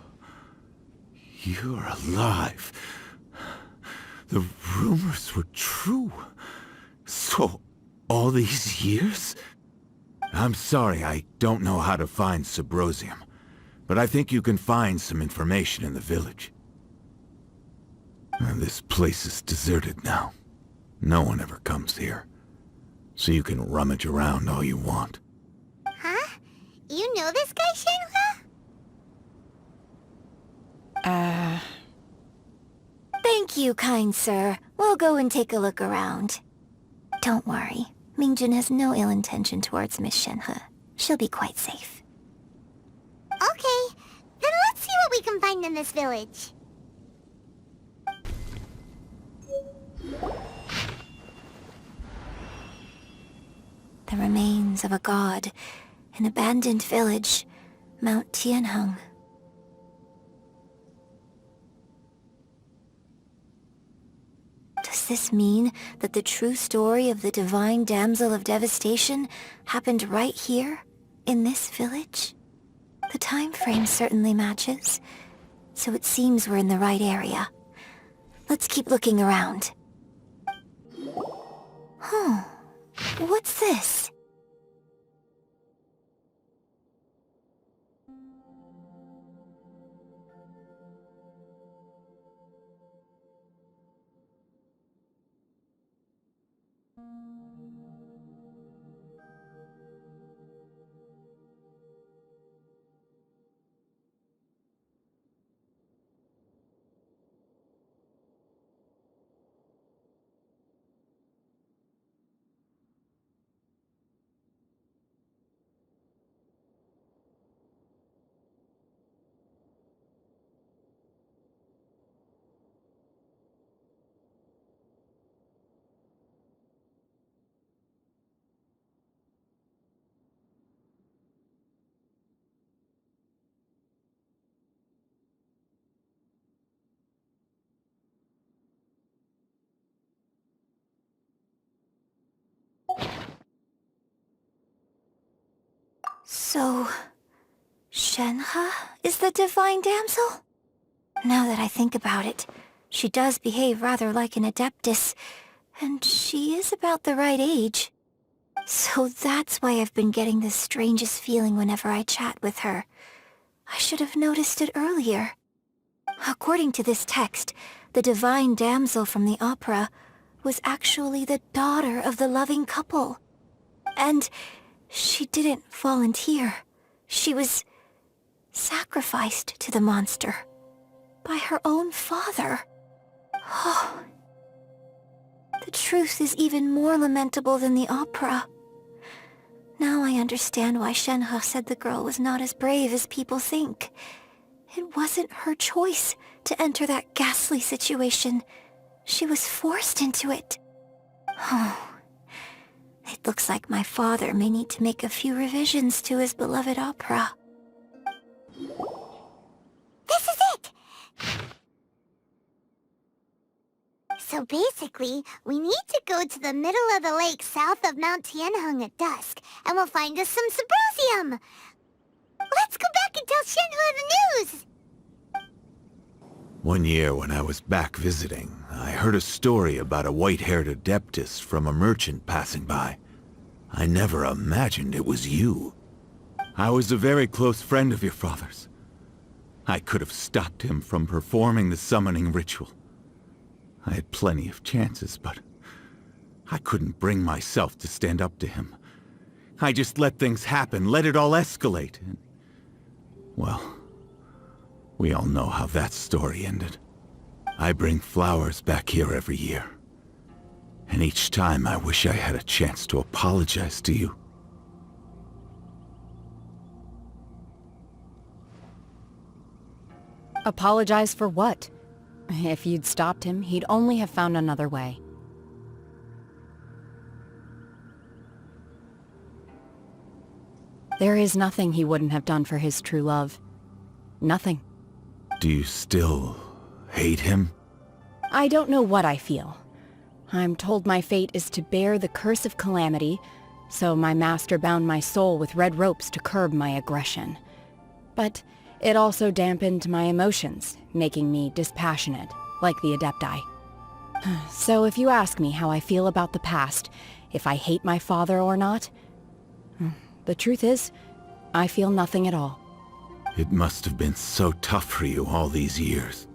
You're alive. The rumors were true. So, all these years? I'm sorry, I don't know how to find Subrosium. But I think you can find some information in the village. This place is deserted now. No one ever comes here. So you can rummage around all you want.
Huh? You know this guy, Shenhe?
Thank you, kind sir. We'll go and take a look around. Don't worry. Mingjin has no ill intention towards Miss Shenhe. She'll be quite safe.
Okay, then let's see what we can find in this village.
The remains of a god, an abandoned village, Mount Tianheng. Does this mean that the true story of the divine damsel of devastation happened right here, in this village? The time frame certainly matches, so it seems we're in the right area. Let's keep looking around. What's this? So, Shenhe is the divine damsel? Now that I think about it, she does behave rather like an Adeptus, and she is about the right age. So that's why I've been getting the strangest feeling whenever I chat with her. I should have noticed it earlier. According to this text, the divine damsel from the opera was actually the daughter of the loving couple. And she didn't volunteer. She was sacrificed to the monster by her own father. Oh, the truth is even more lamentable than the opera. Now I understand why Shenhe said the girl was not as brave as people think. It wasn't her choice to enter that ghastly situation. She was forced into it. Oh, it looks like my father may need to make a few revisions to his beloved opera. This is it! So basically, we need to go to the middle of the lake south of Mount Tianheng at dusk, and we'll find us some Symposium! Let's go back and tell Shenhe the news!
One year when I was back visiting, I heard a story about a white-haired Adeptus from a merchant passing by. I never imagined it was you. I was a very close friend of your father's. I could have stopped him from performing the summoning ritual. I had plenty of chances, but I couldn't bring myself to stand up to him. I just let things happen, let it all escalate. And, well, we all know how that story ended. I bring flowers back here every year. And each time I wish I had a chance to apologize to you.
Apologize for what? If you'd stopped him, he'd only have found another way. There is nothing he wouldn't have done for his true love. Nothing.
Do you still hate him?
I don't know what I feel. I'm told my fate is to bear the curse of calamity, so my master bound my soul with red ropes to curb my aggression. But it also dampened my emotions, making me dispassionate, like the Adepti. So if you ask me how I feel about the past, if I hate my father or not, the truth is, I feel nothing at all.
It must have been so tough for you all these years.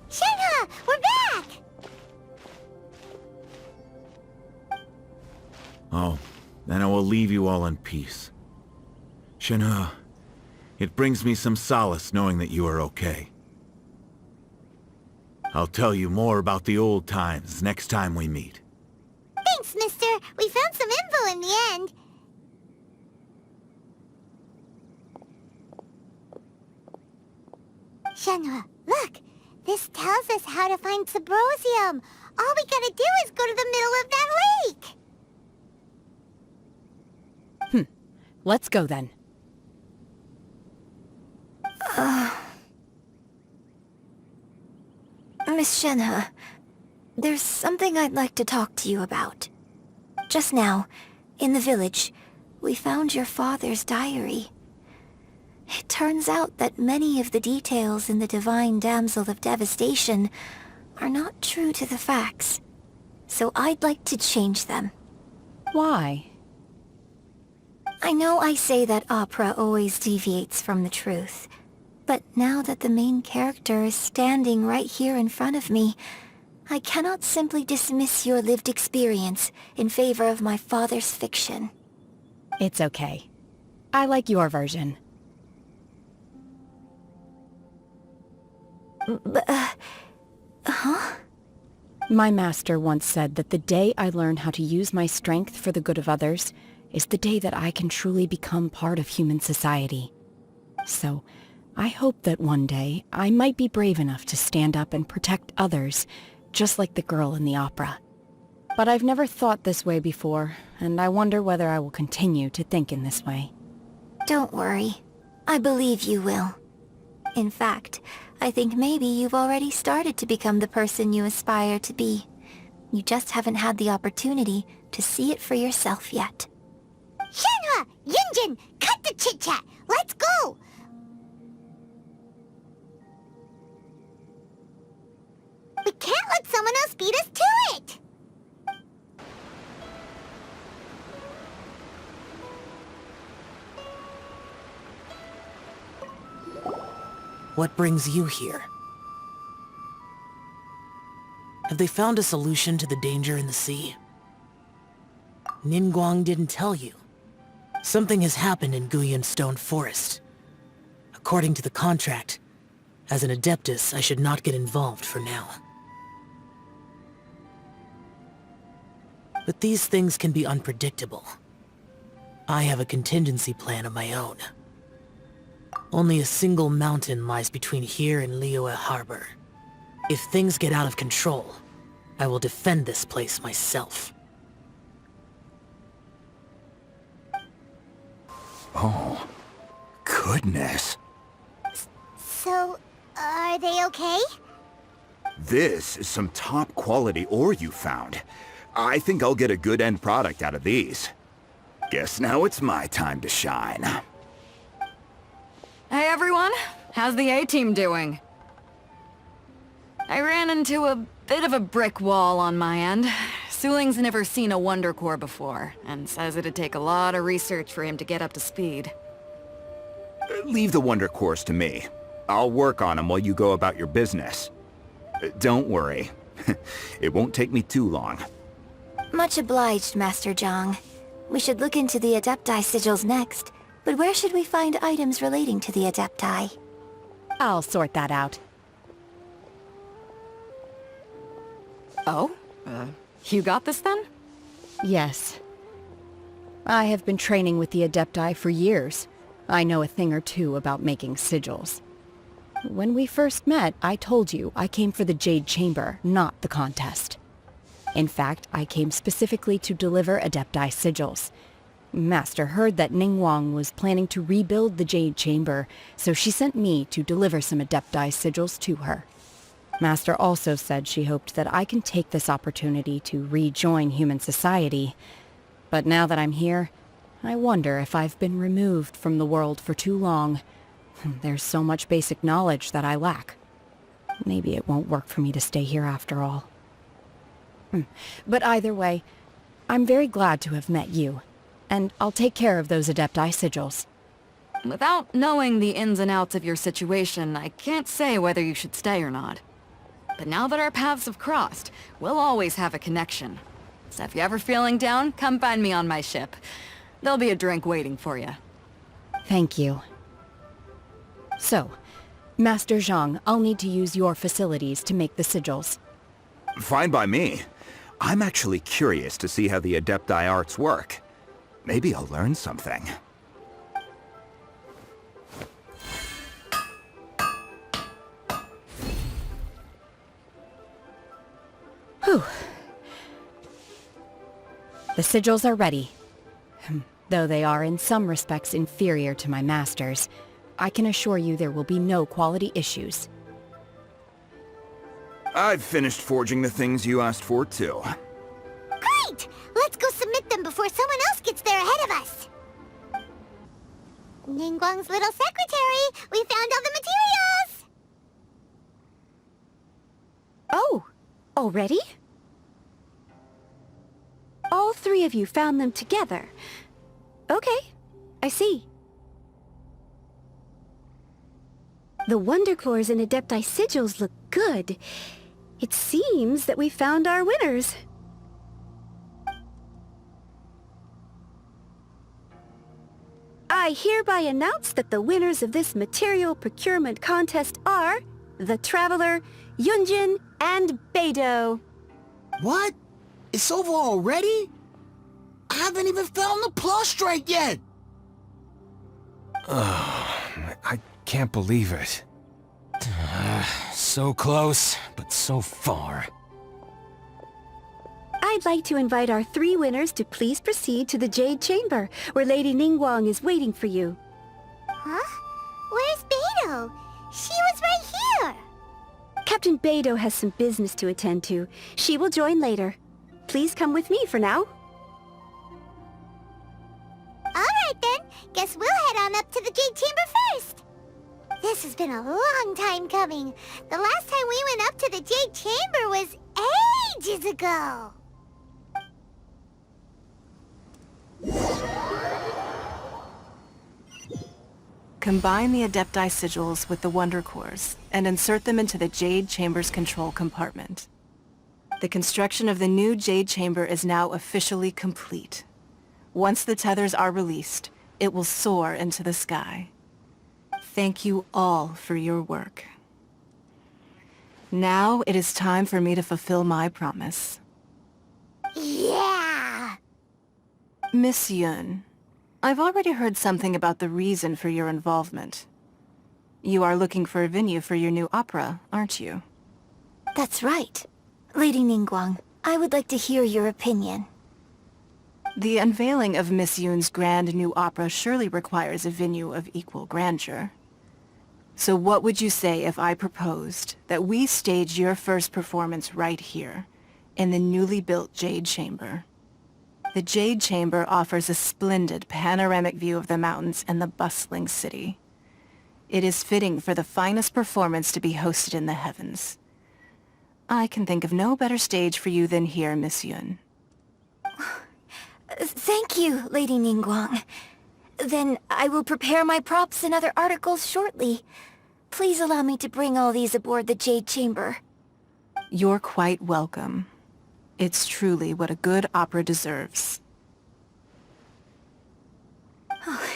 Shenhe, we're back!
Oh, then I will leave you all in peace. Shenhe, it brings me some solace knowing that you are okay. I'll tell you more about the old times next time we meet.
Thanks, mister. We found some info in the end. Shenhe, look! This tells us how to find Symposium. All we gotta do is go to the middle of that lake!
Let's go then.
Miss Shenhe, there's something I'd like to talk to you about. Just now, in the village, we found your father's diary. It turns out that many of the details in the Divine Damsel of Devastation are not true to the facts. So I'd like to change them.
Why?
I know I say that opera always deviates from the truth, but now that the main character is standing right here in front of me, I cannot simply dismiss your lived experience in favor of my father's fiction.
It's okay. I like your version.
Huh?
My master once said that the day I learn how to use my strength for the good of others is the day that I can truly become part of human society. So, I hope that one day I might be brave enough to stand up and protect others, just like the girl in the opera. But I've never thought this way before, and I wonder whether I will continue to think in this way.
Don't worry. I believe you will. In fact, I think maybe you've already started to become the person you aspire to be. You just haven't had the opportunity to see it for yourself yet.
Shenhe, Yun Jin, cut the chit-chat! Let's go! We can't let someone else beat us to it!
What brings you here? Have they found a solution to the danger in the sea? Ningguang didn't tell you. Something has happened in Guyan Stone Forest. According to the contract, as an Adeptus, I should not get involved for now. But these things can be unpredictable. I have a contingency plan of my own. Only a single mountain lies between here and Liyue Harbor. If things get out of control, I will defend this place myself.
Oh, goodness.
So, are they okay?
This is some top-quality ore you found. I think I'll get a good end product out of these. Guess now it's my time to shine.
Hey everyone, how's the A-team doing? I ran into a bit of a brick wall on my end. Suling's never seen a Wonder Core before, and says it'd take a lot of research for him to get up to speed.
Leave the Wonder Cores to me. I'll work on them while you go about your business. Don't worry. It won't take me too long.
Much obliged, Master Zhang. We should look into the Adepti sigils next, but where should we find items relating to the Adepti?
I'll sort that out.
Oh? You got this then?
Yes. I have been training with the Adepti for years. I know a thing or two about making sigils. When we first met, I told you I came for the Jade Chamber, not the contest. In fact, I came specifically to deliver Adepti sigils. Master heard that Ningguang was planning to rebuild the Jade Chamber, so she sent me to deliver some Adepti sigils to her. Master also said she hoped that I can take this opportunity to rejoin human society. But now that I'm here, I wonder if I've been removed from the world for too long. There's so much basic knowledge that I lack. Maybe it won't work for me to stay here after all. But either way, I'm very glad to have met you, and I'll take care of those Adepti sigils.
Without knowing the ins and outs of your situation, I can't say whether you should stay or not. But now that our paths have crossed, we'll always have a connection. So if you're ever feeling down, come find me on my ship. There'll be a drink waiting for you.
Thank you. So, Master Zhang, I'll need to use your facilities to make the sigils.
Fine by me. I'm actually curious to see how the Adepti arts work. Maybe I'll learn something.
Whew. The sigils are ready. Though they are in some respects inferior to my master's, I can assure you there will be no quality issues.
I've finished forging the things you asked for, too.
Great! Let's go submit them before someone else gets there ahead of us! Ningguang's little secretary! We found all the materials!
Oh, already? All three of you found them together. Okay, I see. The Wonder Cores and Adepti sigils look good. It seems that we found our winners. I hereby announce that the winners of this material procurement contest are the Traveler, Yun Jin, and Beidou.
What? It's over already? I haven't even found the prostrate yet!
I can't believe it.
So close, but so far.
I'd like to invite our three winners to please proceed to the Jade Chamber, where Lady Ningguang is waiting for you.
Huh? Where's Beidou? She was right here!
Captain Beidou has some business to attend to. She will join later. Please come with me for now.
Alright then. Guess we'll head on up to the Jade Chamber first. This has been a long time coming. The last time we went up to the Jade Chamber was ages ago.
Combine the Adepti sigils with the Wonder Cores and insert them into the Jade Chamber's control compartment. The construction of the new Jade Chamber is now officially complete. Once the tethers are released, it will soar into the sky. Thank you all for your work. Now it is time for me to fulfill my promise.
Yeah!
Miss Yun, I've already heard something about the reason for your involvement. You are looking for a venue for your new opera, aren't you?
That's right. Lady Ningguang, I would like to hear your opinion.
The unveiling of Miss Yun's grand new opera surely requires a venue of equal grandeur. So what would you say if I proposed that we stage your first performance right here, in the newly built Jade Chamber? The Jade Chamber offers a splendid panoramic view of the mountains and the bustling city. It is fitting for the finest performance to be hosted in the heavens. I can think of no better stage for you than here, Miss Yun.
Thank you, Lady Ningguang. Then I will prepare my props and other articles shortly. Please allow me to bring all these aboard the Jade Chamber.
You're quite welcome. It's truly what a good opera deserves.
Oh,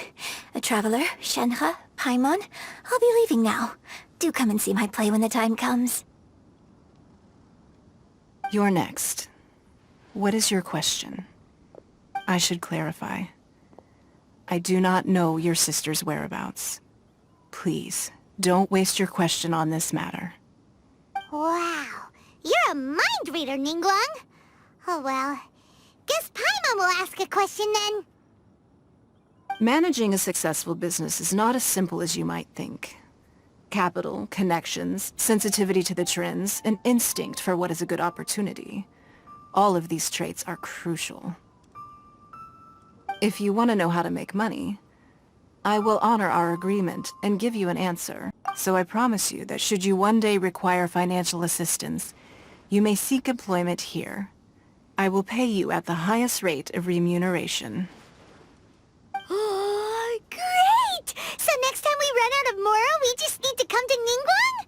Traveler, Shenhe, Paimon, I'll be leaving now. Do come and see my play when the time comes.
You're next. What is your question? I should clarify. I do not know your sister's whereabouts. Please, don't waste your question on this matter.
Wow, you're a mind reader, Ningguang. Oh well, guess Paimon will ask a question then.
Managing a successful business is not as simple as you might think. Capital, connections, sensitivity to the trends, and instinct for what is a good opportunity. All of these traits are crucial. If you want to know how to make money, I will honor our agreement and give you an answer. So I promise you that should you one day require financial assistance, you may seek employment here. I will pay you at the highest rate of remuneration.
Oh, great! So next time we run out of Mora, we just need to come to Ningguang?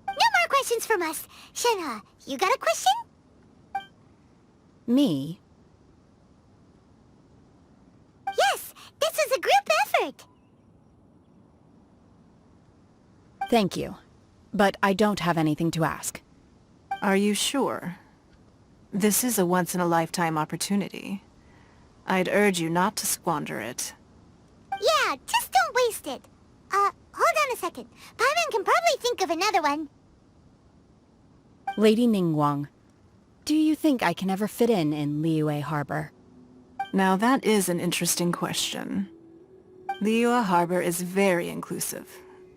No more questions from us. Shenhe, you got a question?
Me?
Yes, this is a group effort.
Thank you. But I don't have anything to ask.
Are you sure? This is a once-in-a-lifetime opportunity. I'd urge you not to squander it.
Yeah, just don't waste it. Hold on a second. Paimon can probably think of another one.
Lady Ningguang, do you think I can ever fit in Liyue Harbor?
Now that is an interesting question. Liyue Harbor is very inclusive.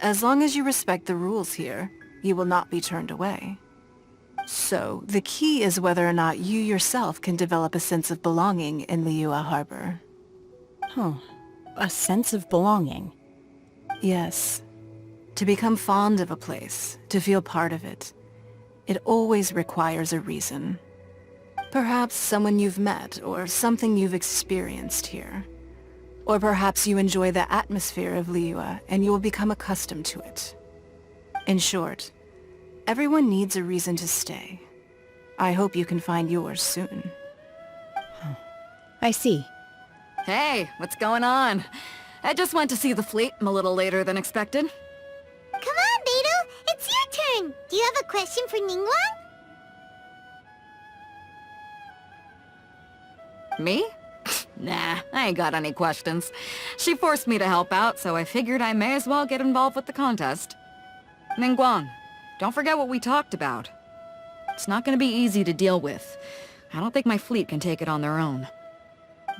As long as you respect the rules here, you will not be turned away. So, the key is whether or not you yourself can develop a sense of belonging in Liyue Harbor.
Huh. A sense of belonging?
Yes. To become fond of a place, to feel part of it, it always requires a reason. Perhaps someone you've met, or something you've experienced here. Or perhaps you enjoy the atmosphere of Liyue, and you will become accustomed to it. In short, everyone needs a reason to stay. I hope you can find yours soon.
I see.
Hey, what's going on? I just went to see the fleet. I'm a little later than expected.
Come on, Beidou! It's your turn! Do you have a question for Ningguang?
Me? Nah, I ain't got any questions. She forced me to help out, so I figured I may as well get involved with the contest. Ningguang, don't forget what we talked about. It's not gonna be easy to deal with. I don't think my fleet can take it on their own.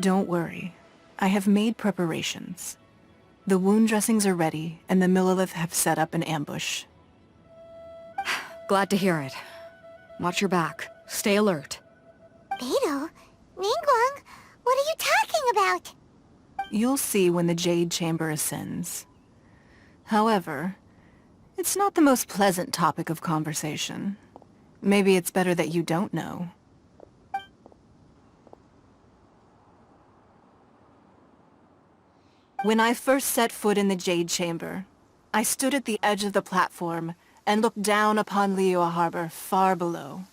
Don't worry. I have made preparations. The wound dressings are ready, and the Millelith have set up an ambush.
Glad to hear it. Watch your back. Stay alert.
Beidou? Ningguang? What are you talking about?
You'll see when the Jade Chamber ascends. However, it's not the most pleasant topic of conversation. Maybe it's better that you don't know. When I first set foot in the Jade Chamber, I stood at the edge of the platform and looked down upon Liyue Harbor far below.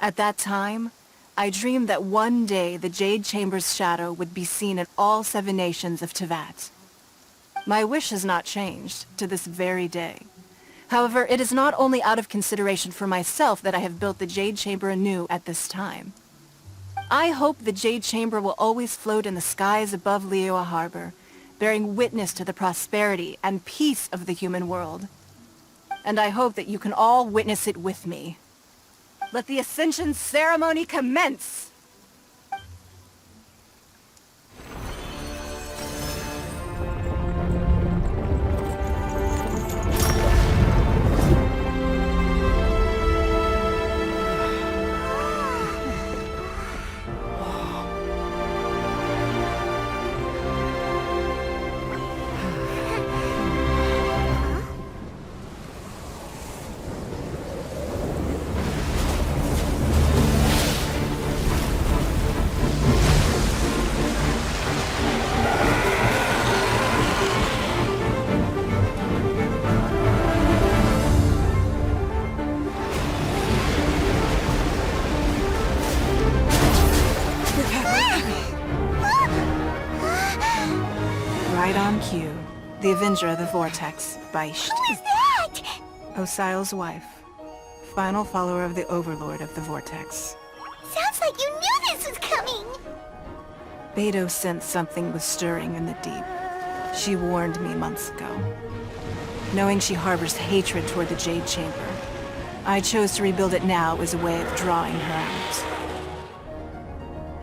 At that time, I dreamed that one day the Jade Chamber's shadow would be seen in all 7 nations of Teyvat. My wish has not changed to this very day. However, it is not only out of consideration for myself that I have built the Jade Chamber anew at this time. I hope the Jade Chamber will always float in the skies above Liyue Harbor, bearing witness to the prosperity and peace of the human world. And I hope that you can all witness it with me. Let the Ascension ceremony commence! Right on cue. The Avenger of the Vortex, Beisht.
Who is that?
Osial's wife. Final follower of the Overlord of the Vortex.
Sounds like you knew this was coming!
Beidou sensed something was stirring in the deep. She warned me months ago. Knowing she harbors hatred toward the Jade Chamber, I chose to rebuild it now as a way of drawing her out.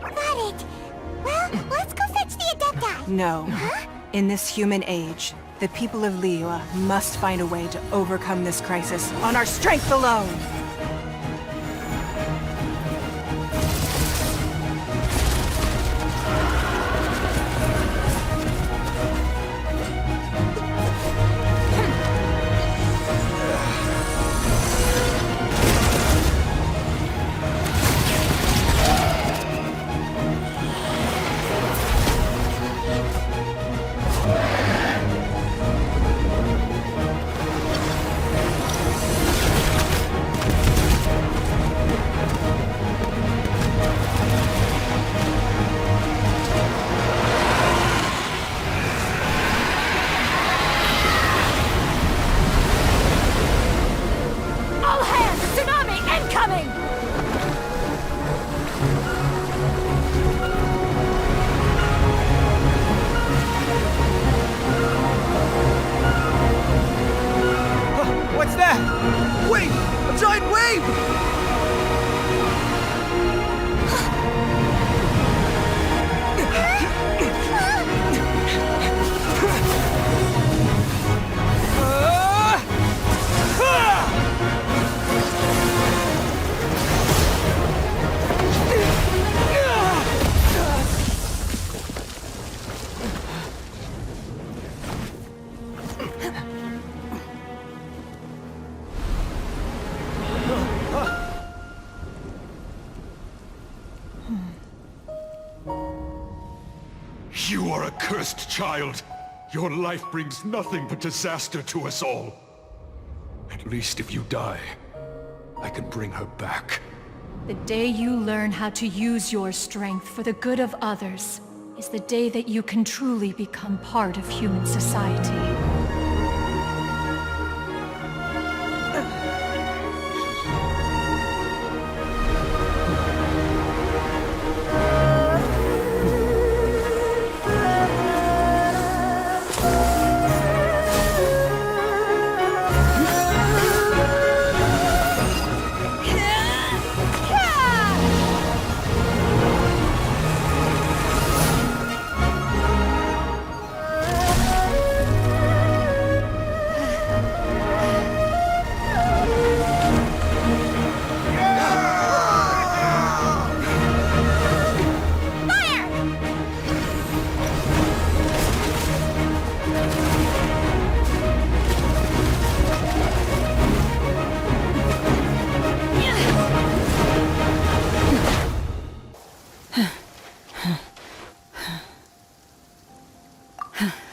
Got it. Well, let's go fetch the Adepti.
No.
Huh?
In this human age, the people of Liyue must find a way to overcome this crisis on our strength alone!
You are a cursed child. Your life brings nothing but disaster to us all. At least if you die, I can bring her back.
The day you learn how to use your strength for the good of others is the day that you can truly become part of human society.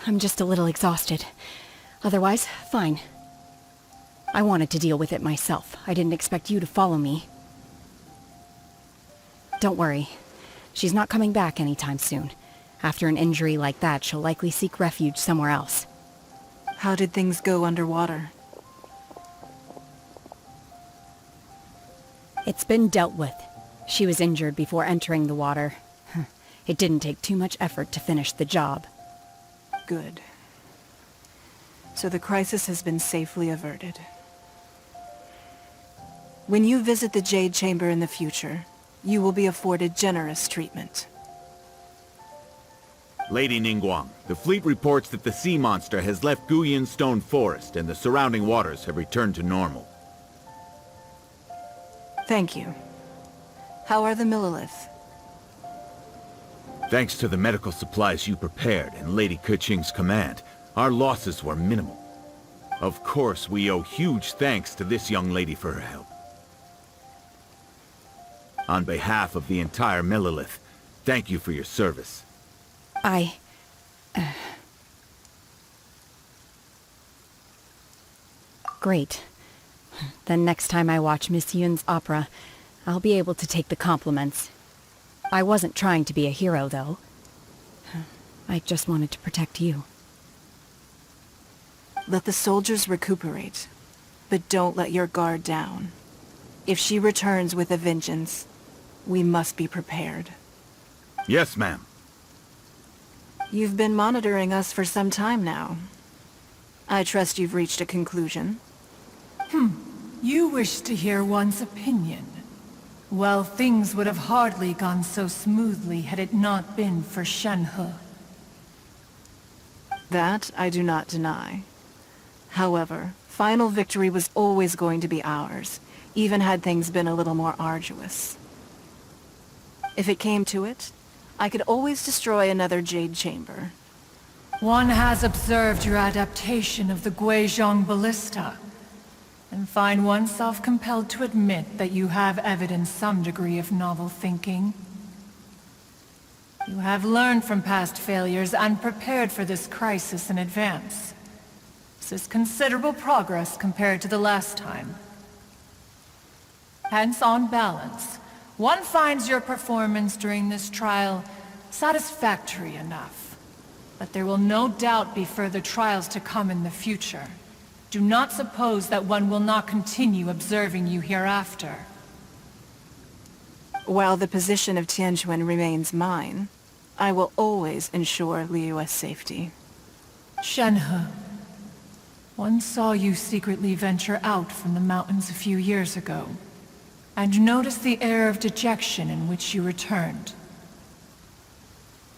I'm just a little exhausted. Otherwise, fine. I wanted to deal with it myself. I didn't expect you to follow me. Don't worry. She's not coming back anytime soon. After an injury like that, she'll likely seek refuge somewhere else.
How did things go underwater?
It's been dealt with. She was injured before entering the water. It didn't take too much effort to finish the job.
Good. So the crisis has been safely averted. When you visit the Jade Chamber in the future, you will be afforded generous treatment.
Lady Ningguang, the fleet reports that the sea monster has left Guyan Stone Forest and the surrounding waters have returned to normal.
Thank you. How are the Millilith?
Thanks to the medical supplies you prepared and Lady Keqing's command, our losses were minimal. Of course, we owe huge thanks to this young lady for her help. On behalf of the entire Millilith, thank you for your service.
Great. Then next time I watch Miss Yun's opera, I'll be able to take the compliments. I wasn't trying to be a hero, though. I just wanted to protect you.
Let the soldiers recuperate, but don't let your guard down. If she returns with a vengeance, we must be prepared.
Yes, ma'am.
You've been monitoring us for some time now. I trust you've reached a conclusion.
You wish to hear one's opinion. Well, things would have hardly gone so smoothly had it not been for Shenhe.
That I do not deny. However, final victory was always going to be ours, even had things been a little more arduous. If it came to it, I could always destroy another Jade Chamber.
One has observed your adaptation of the Guizhong Ballista, and find oneself compelled to admit that you have evidenced some degree of novel thinking. You have learned from past failures and prepared for this crisis in advance. This is considerable progress compared to the last time. Hence, on balance, one finds your performance during this trial satisfactory enough. But there will no doubt be further trials to come in the future. Do not suppose that one will not continue observing you hereafter.
While the position of Tianquan remains mine, I will always ensure Liyue's safety.
Shenhe, one saw you secretly venture out from the mountains a few years ago, and noticed the air of dejection in which you returned.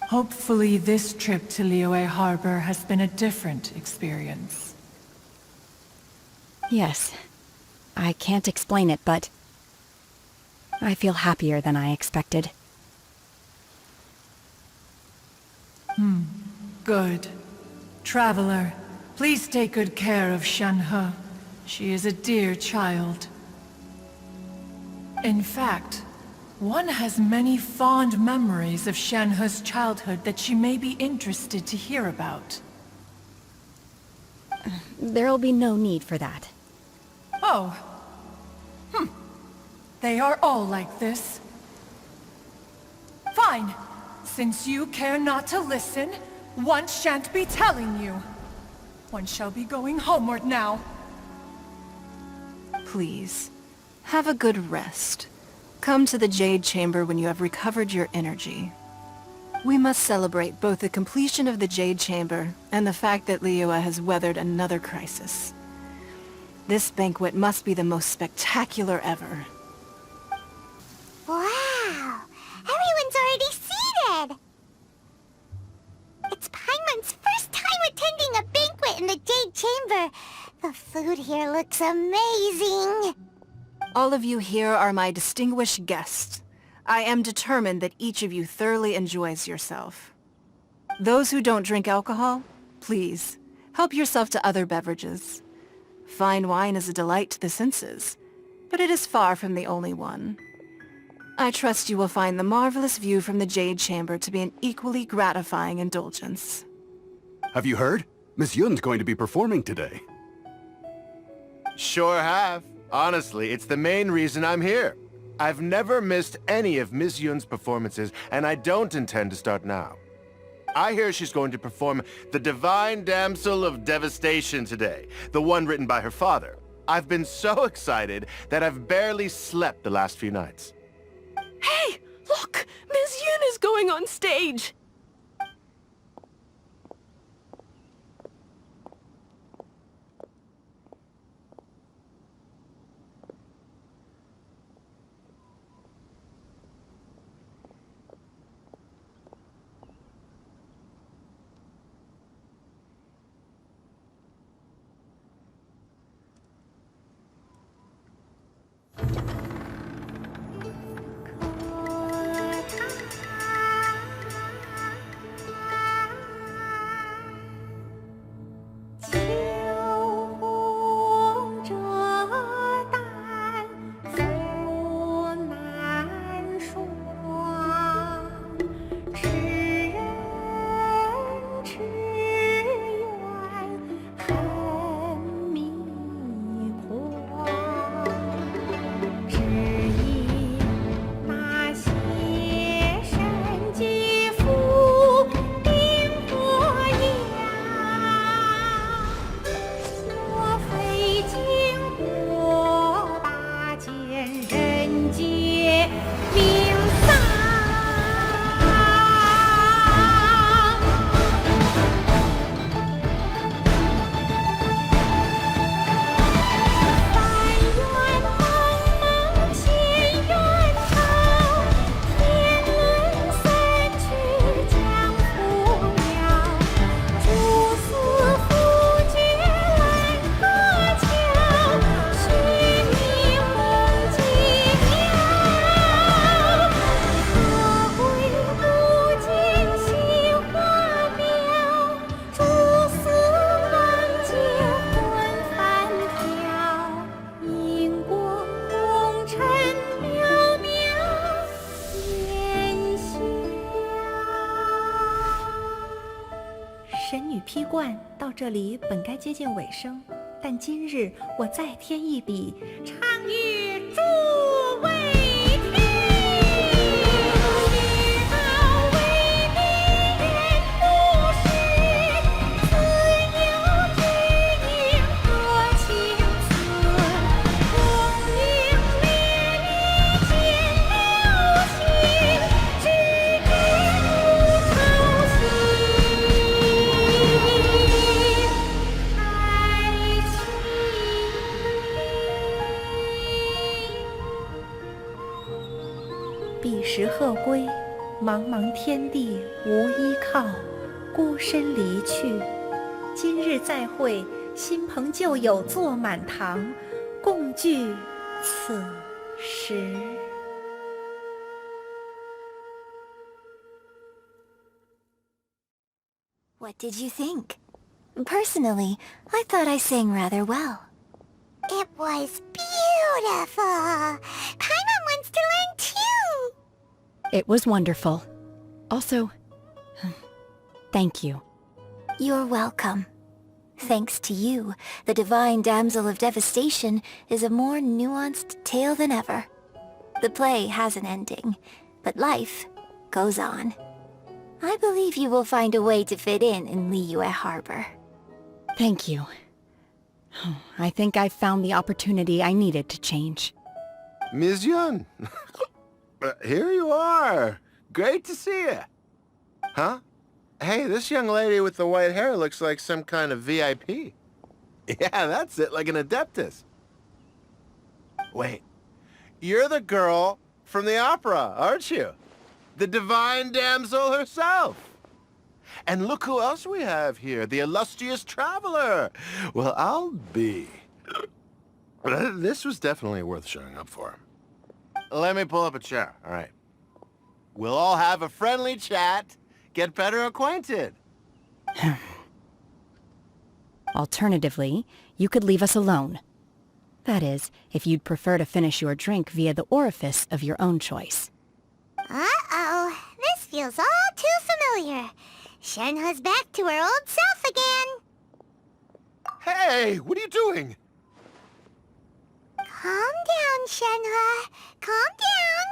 Hopefully this trip to Liyue Harbor has been a different experience.
Yes. I can't explain it, but I feel happier than I expected.
Good. Traveler, please take good care of Shenhe. She is a dear child. In fact, one has many fond memories of Shenhe's childhood that she may be interested to hear about.
There'll be no need for that.
Oh. They are all like this. Fine. Since you care not to listen, one shan't be telling you. One shall be going homeward now.
Please, have a good rest. Come to the Jade Chamber when you have recovered your energy. We must celebrate both the completion of the Jade Chamber and the fact that Liyue has weathered another crisis. This banquet must be the most spectacular ever.
Wow! Everyone's already seated! It's Paimon's first time attending a banquet in the Jade Chamber. The food here looks amazing.
All of you here are my distinguished guests. I am determined that each of you thoroughly enjoys yourself. Those who don't drink alcohol, please, help yourself to other beverages. Fine wine is a delight to the senses, but it is far from the only one. I trust you will find the marvelous view from the Jade Chamber to be an equally gratifying indulgence.
Have you heard? Miss Yun's going to be performing today.
Sure have. Honestly, it's the main reason I'm here. I've never missed any of Miss Yun's performances, and I don't intend to start now. I hear she's going to perform The Divine Damsel of Devastation today, the one written by her father. I've been so excited that I've barely slept the last few nights.
Hey! Look! Miss Yun is going on stage!
这里本该接近尾声，但今日我再添一笔，唱与诸位听。彼时鹤归，茫茫天地无依靠，孤身离去。今日再会，新朋旧友坐满堂，共聚此时。
What did you think? Personally, I thought I sang rather well. It was beautiful! Paimon wants to learn too!
It was wonderful. Also, thank you.
You're welcome. Thanks to you, the Divine Damsel of Devastation is a more nuanced tale than ever. The play has an ending, but life goes on. I believe you will find a way to fit in Liyue Harbor.
Thank you. I think I've found the opportunity I needed to change.
Mision! Here you are. Great to see you. Huh? Hey, this young lady with the white hair looks like some kind of VIP. Yeah, that's it, like an Adeptus. Wait, you're the girl from the opera, aren't you? The Divine Damsel herself. And look who else we have here, the illustrious traveler. Well, I'll be. This was definitely worth showing up for. Let me pull up a chair, all right. We'll all have a friendly chat, get better acquainted.
Alternatively, you could leave us alone. That is, if you'd prefer to finish your drink via the orifice of your own choice.
Uh-oh, this feels all too familiar. Shenhe's back to her old self again.
Hey, what are you doing?
Calm down, Shenhe. Calm down.